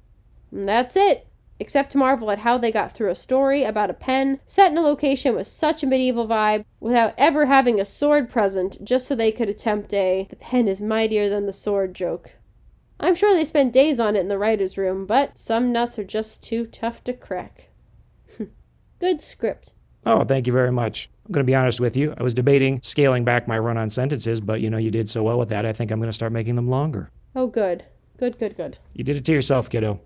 S2: And that's it, except to marvel at how they got through a story about a pen set in a location with such a medieval vibe without ever having a sword present, just so they could attempt a "the pen is mightier than the sword" joke. I'm sure they spent days on it in the writer's room, but some nuts are just too tough to crack. Good script.
S1: Oh, thank you very much. I'm going to be honest with you. I was debating scaling back my run on sentences, but you did so well with that, I think I'm going to start making them longer.
S2: Oh, good. Good.
S1: You did it to yourself, kiddo.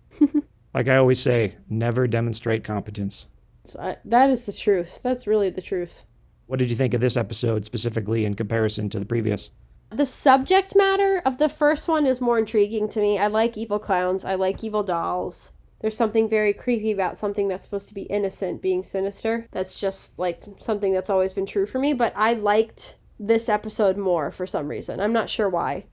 S1: Like I always say, never demonstrate competence.
S2: That is the truth. That's really the truth.
S1: What did you think of this episode specifically in comparison to the previous?
S2: The subject matter of the first one is more intriguing to me. I like evil clowns. I like evil dolls. There's something very creepy about something that's supposed to be innocent being sinister. That's just like something that's always been true for me. But I liked this episode more for some reason. I'm not sure why.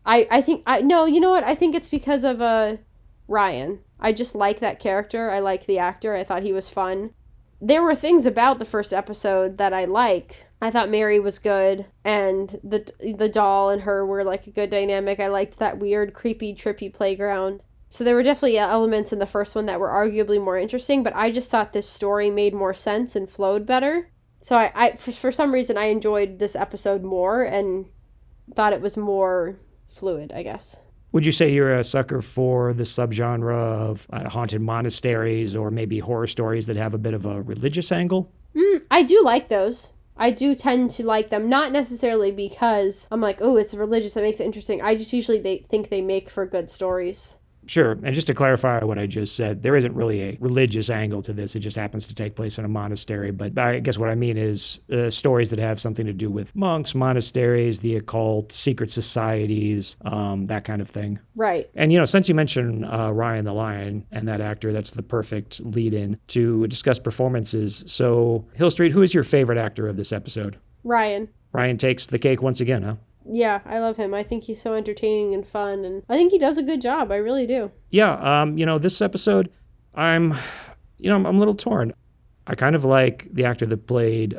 S2: I think it's because of Ryan. I just like that character. I like the actor. I thought he was fun. There were things about the first episode that I liked. I thought Mary was good, and the doll and her were like a good dynamic. I liked that weird, creepy, trippy playground. So there were definitely elements in the first one that were arguably more interesting, but I just thought this story made more sense and flowed better. So I for some reason, I enjoyed this episode more and thought it was more fluid, I guess.
S1: Would you say you're a sucker for the subgenre of haunted monasteries or maybe horror stories that have a bit of a religious angle?
S2: I do like those. I do tend to like them, not necessarily because I'm like, oh, it's religious, that makes it interesting. I just usually think they make for good stories.
S1: Sure, and just to clarify what I just said, there isn't really a religious angle to this. It just happens to take place in a monastery. But I guess what I mean is stories that have something to do with monks, monasteries, the occult, secret societies, that kind of thing.
S2: Right.
S1: And, since you mentioned Ryan the Lion and that actor, that's the perfect lead-in to discuss performances. So, Hill Street, who is your favorite actor of this episode?
S2: Ryan.
S1: Ryan takes the cake once again, huh?
S2: Yeah, I love him. I think he's so entertaining and fun, and I think he does a good job. I really do.
S1: Yeah, this episode, I'm a little torn. I kind of like the actor that played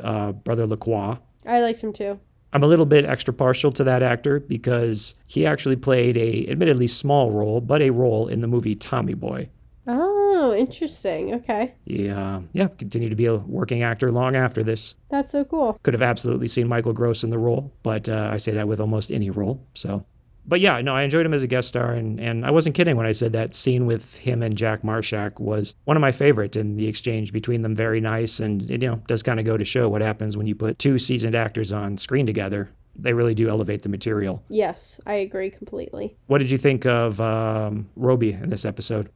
S1: Brother Lacroix.
S2: I liked him too.
S1: I'm a little bit extra partial to that actor because he actually played a admittedly small role, but a role in the movie Tommy Boy.
S2: Oh, interesting. Okay.
S1: Yeah, continued to be a working actor long after this.
S2: That's so cool.
S1: Could have absolutely seen Michael Gross in the role, but I say that with almost any role. So, but yeah, no, I enjoyed him as a guest star, and I wasn't kidding when I said that scene with him and Jack Marshak was one of my favorites, and the exchange between them very nice, and it, does kind of go to show what happens when you put two seasoned actors on screen together. They really do elevate the material.
S2: Yes, I agree completely.
S1: What did you think of Roby in this episode?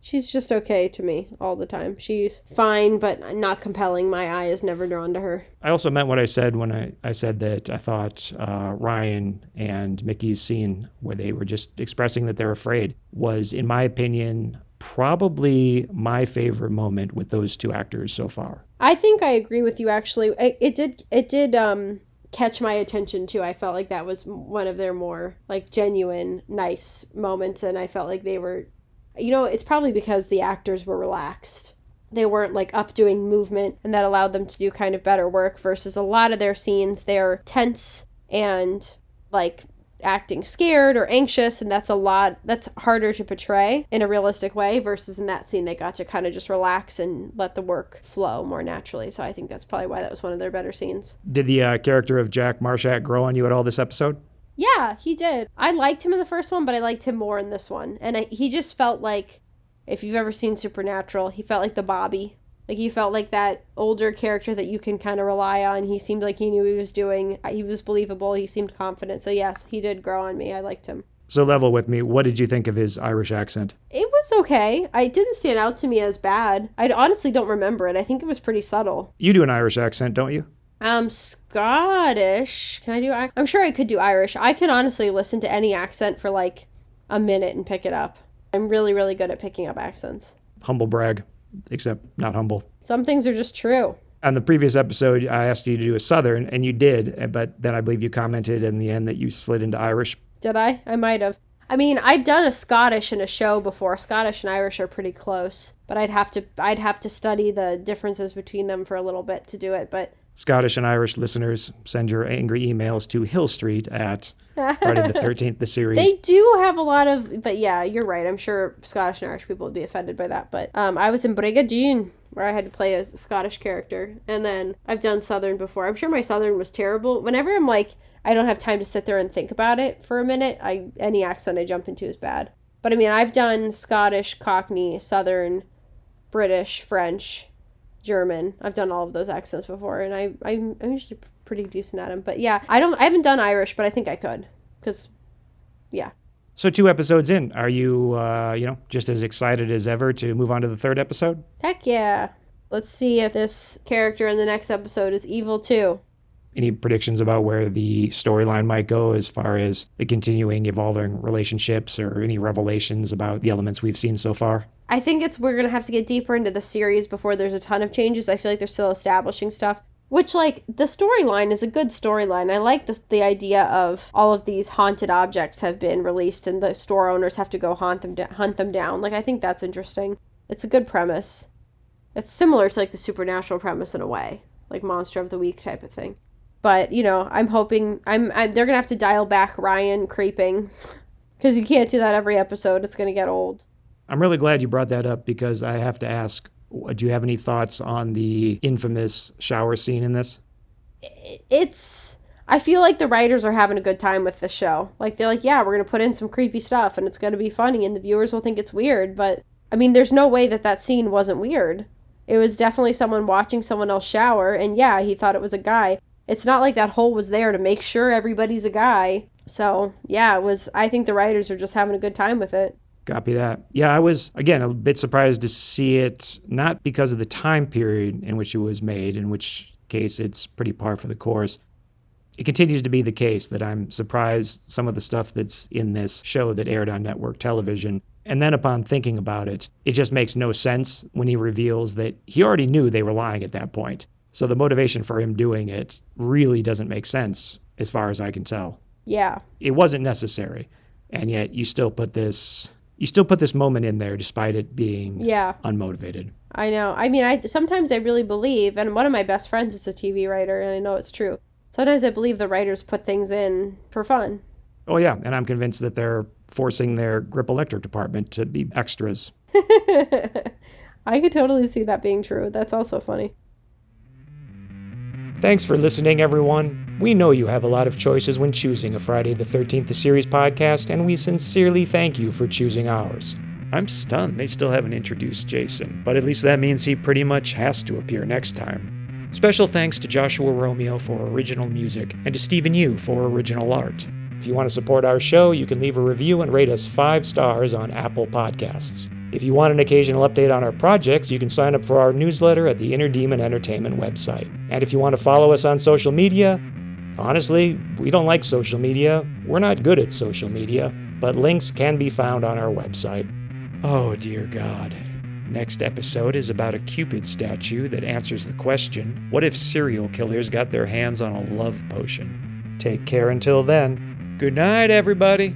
S2: She's just okay to me all the time. She's fine, but not compelling. My eye is never drawn to her.
S1: I also meant what I said when I said that I thought Ryan and Mickey's scene where they were just expressing that they're afraid was, in my opinion, probably my favorite moment with those two actors so far.
S2: I think I agree with you, actually. It did catch my attention, too. I felt like that was one of their more, like, genuine, nice moments, and I felt like they were... it's probably because the actors were relaxed. They weren't like up doing movement, and that allowed them to do kind of better work versus a lot of their scenes. They're tense and like acting scared or anxious, and that's harder to portray in a realistic way versus in that scene they got to kind of just relax and let the work flow more naturally. So I think that's probably why that was one of their better scenes.
S1: Did the character of Jack Marshak grow on you at all this episode?
S2: Yeah, he did. I liked him in the first one, but I liked him more in this one. And he just felt like, if you've ever seen Supernatural, he felt like the Bobby. Like, he felt like that older character that you can kind of rely on. He seemed like he knew what he was doing. He was believable. He seemed confident. So, yes, he did grow on me. I liked him.
S1: So level with me. What did you think of his Irish accent?
S2: It was okay. It didn't stand out to me as bad. I honestly don't remember it. I think it was pretty subtle.
S1: You do an Irish accent, don't you?
S2: Scottish. Can I do... I'm sure I could do Irish. I can honestly listen to any accent for like a minute and pick it up. I'm really, really good at picking up accents.
S1: Humble brag, except not humble.
S2: Some things are just true.
S1: On the previous episode, I asked you to do a Southern, and you did, but then I believe you commented in the end that you slid into Irish.
S2: Did I? I might have. I mean, I've done a Scottish in a show before. Scottish and Irish are pretty close, but I'd have to study the differences between them for a little bit to do it, but...
S1: Scottish and Irish listeners, send your angry emails to hillstreet at Friday the 13th, the series.
S2: They do have a lot of... But yeah, you're right. I'm sure Scottish and Irish people would be offended by that. But I was in Brigadine, where I had to play a Scottish character. And then I've done Southern before. I'm sure my Southern was terrible. Whenever I'm like, I don't have time to sit there and think about it for a minute, any accent I jump into is bad. But I mean, I've done Scottish, Cockney, Southern, British, French, German. I've done all of those accents before, and I'm usually pretty decent at them. But yeah, I haven't done Irish, but I think I could, because yeah.
S1: So 2 episodes in, are you just as excited as ever to move on to the 3rd episode?
S2: Heck yeah. Let's see if this character in the next episode is evil too.
S1: Any predictions about where the storyline might go as far as the continuing evolving relationships, or any revelations about the elements we've seen so far?
S2: I think we're going to have to get deeper into the series before there's a ton of changes. I feel like they're still establishing stuff, which, like, the storyline is a good storyline. I like the idea of all of these haunted objects have been released and the store owners have to go hunt them down. Like, I think that's interesting. It's a good premise. It's similar to, like, the Supernatural premise in a way, like Monster of the Week type of thing. But, I'm hoping they're going to have to dial back Ryan creeping, because you can't do that every episode. It's going to get old.
S1: I'm really glad you brought that up, because I have to ask, do you have any thoughts on the infamous shower scene in this?
S2: I feel like the writers are having a good time with the show. Like, they're like, yeah, we're going to put in some creepy stuff and it's going to be funny and the viewers will think it's weird. But, I mean, there's no way that scene wasn't weird. It was definitely someone watching someone else shower, and yeah, he thought it was a guy. It's not like that hole was there to make sure everybody's a guy. So, yeah, I think the writers are just having a good time with it.
S1: Copy that. Yeah, I was, again, a bit surprised to see it, not because of the time period in which it was made, in which case it's pretty par for the course. It continues to be the case that I'm surprised some of the stuff that's in this show that aired on network television. And then upon thinking about it, it just makes no sense when he reveals that he already knew they were lying at that point. So the motivation for him doing it really doesn't make sense, as far as I can tell.
S2: Yeah.
S1: It wasn't necessary. And yet you still put this moment in there despite it being unmotivated. I
S2: know. I mean, sometimes I really believe, and one of my best friends is a TV writer, and I know it's true. Sometimes I believe the writers put things in for fun.
S1: Oh, yeah, and I'm convinced that they're forcing their grip electric department to be extras.
S2: I could totally see that being true. That's also funny.
S1: Thanks for listening, everyone. We know you have a lot of choices when choosing a Friday the 13th the Series podcast, and we sincerely thank you for choosing ours. I'm stunned they still haven't introduced Jason, but at least that means he pretty much has to appear next time. Special thanks to Joshua Romeo for original music, and to Stephen Yu for original art. If you want to support our show, you can leave a review and rate us 5 stars on Apple Podcasts. If you want an occasional update on our projects, you can sign up for our newsletter at the Inner Demon Entertainment website. And if you want to follow us on social media, honestly, we don't like social media. We're not good at social media, but links can be found on our website. Oh, dear God. Next episode is about a Cupid statue that answers the question, what if serial killers got their hands on a love potion? Take care until then. Good night, everybody.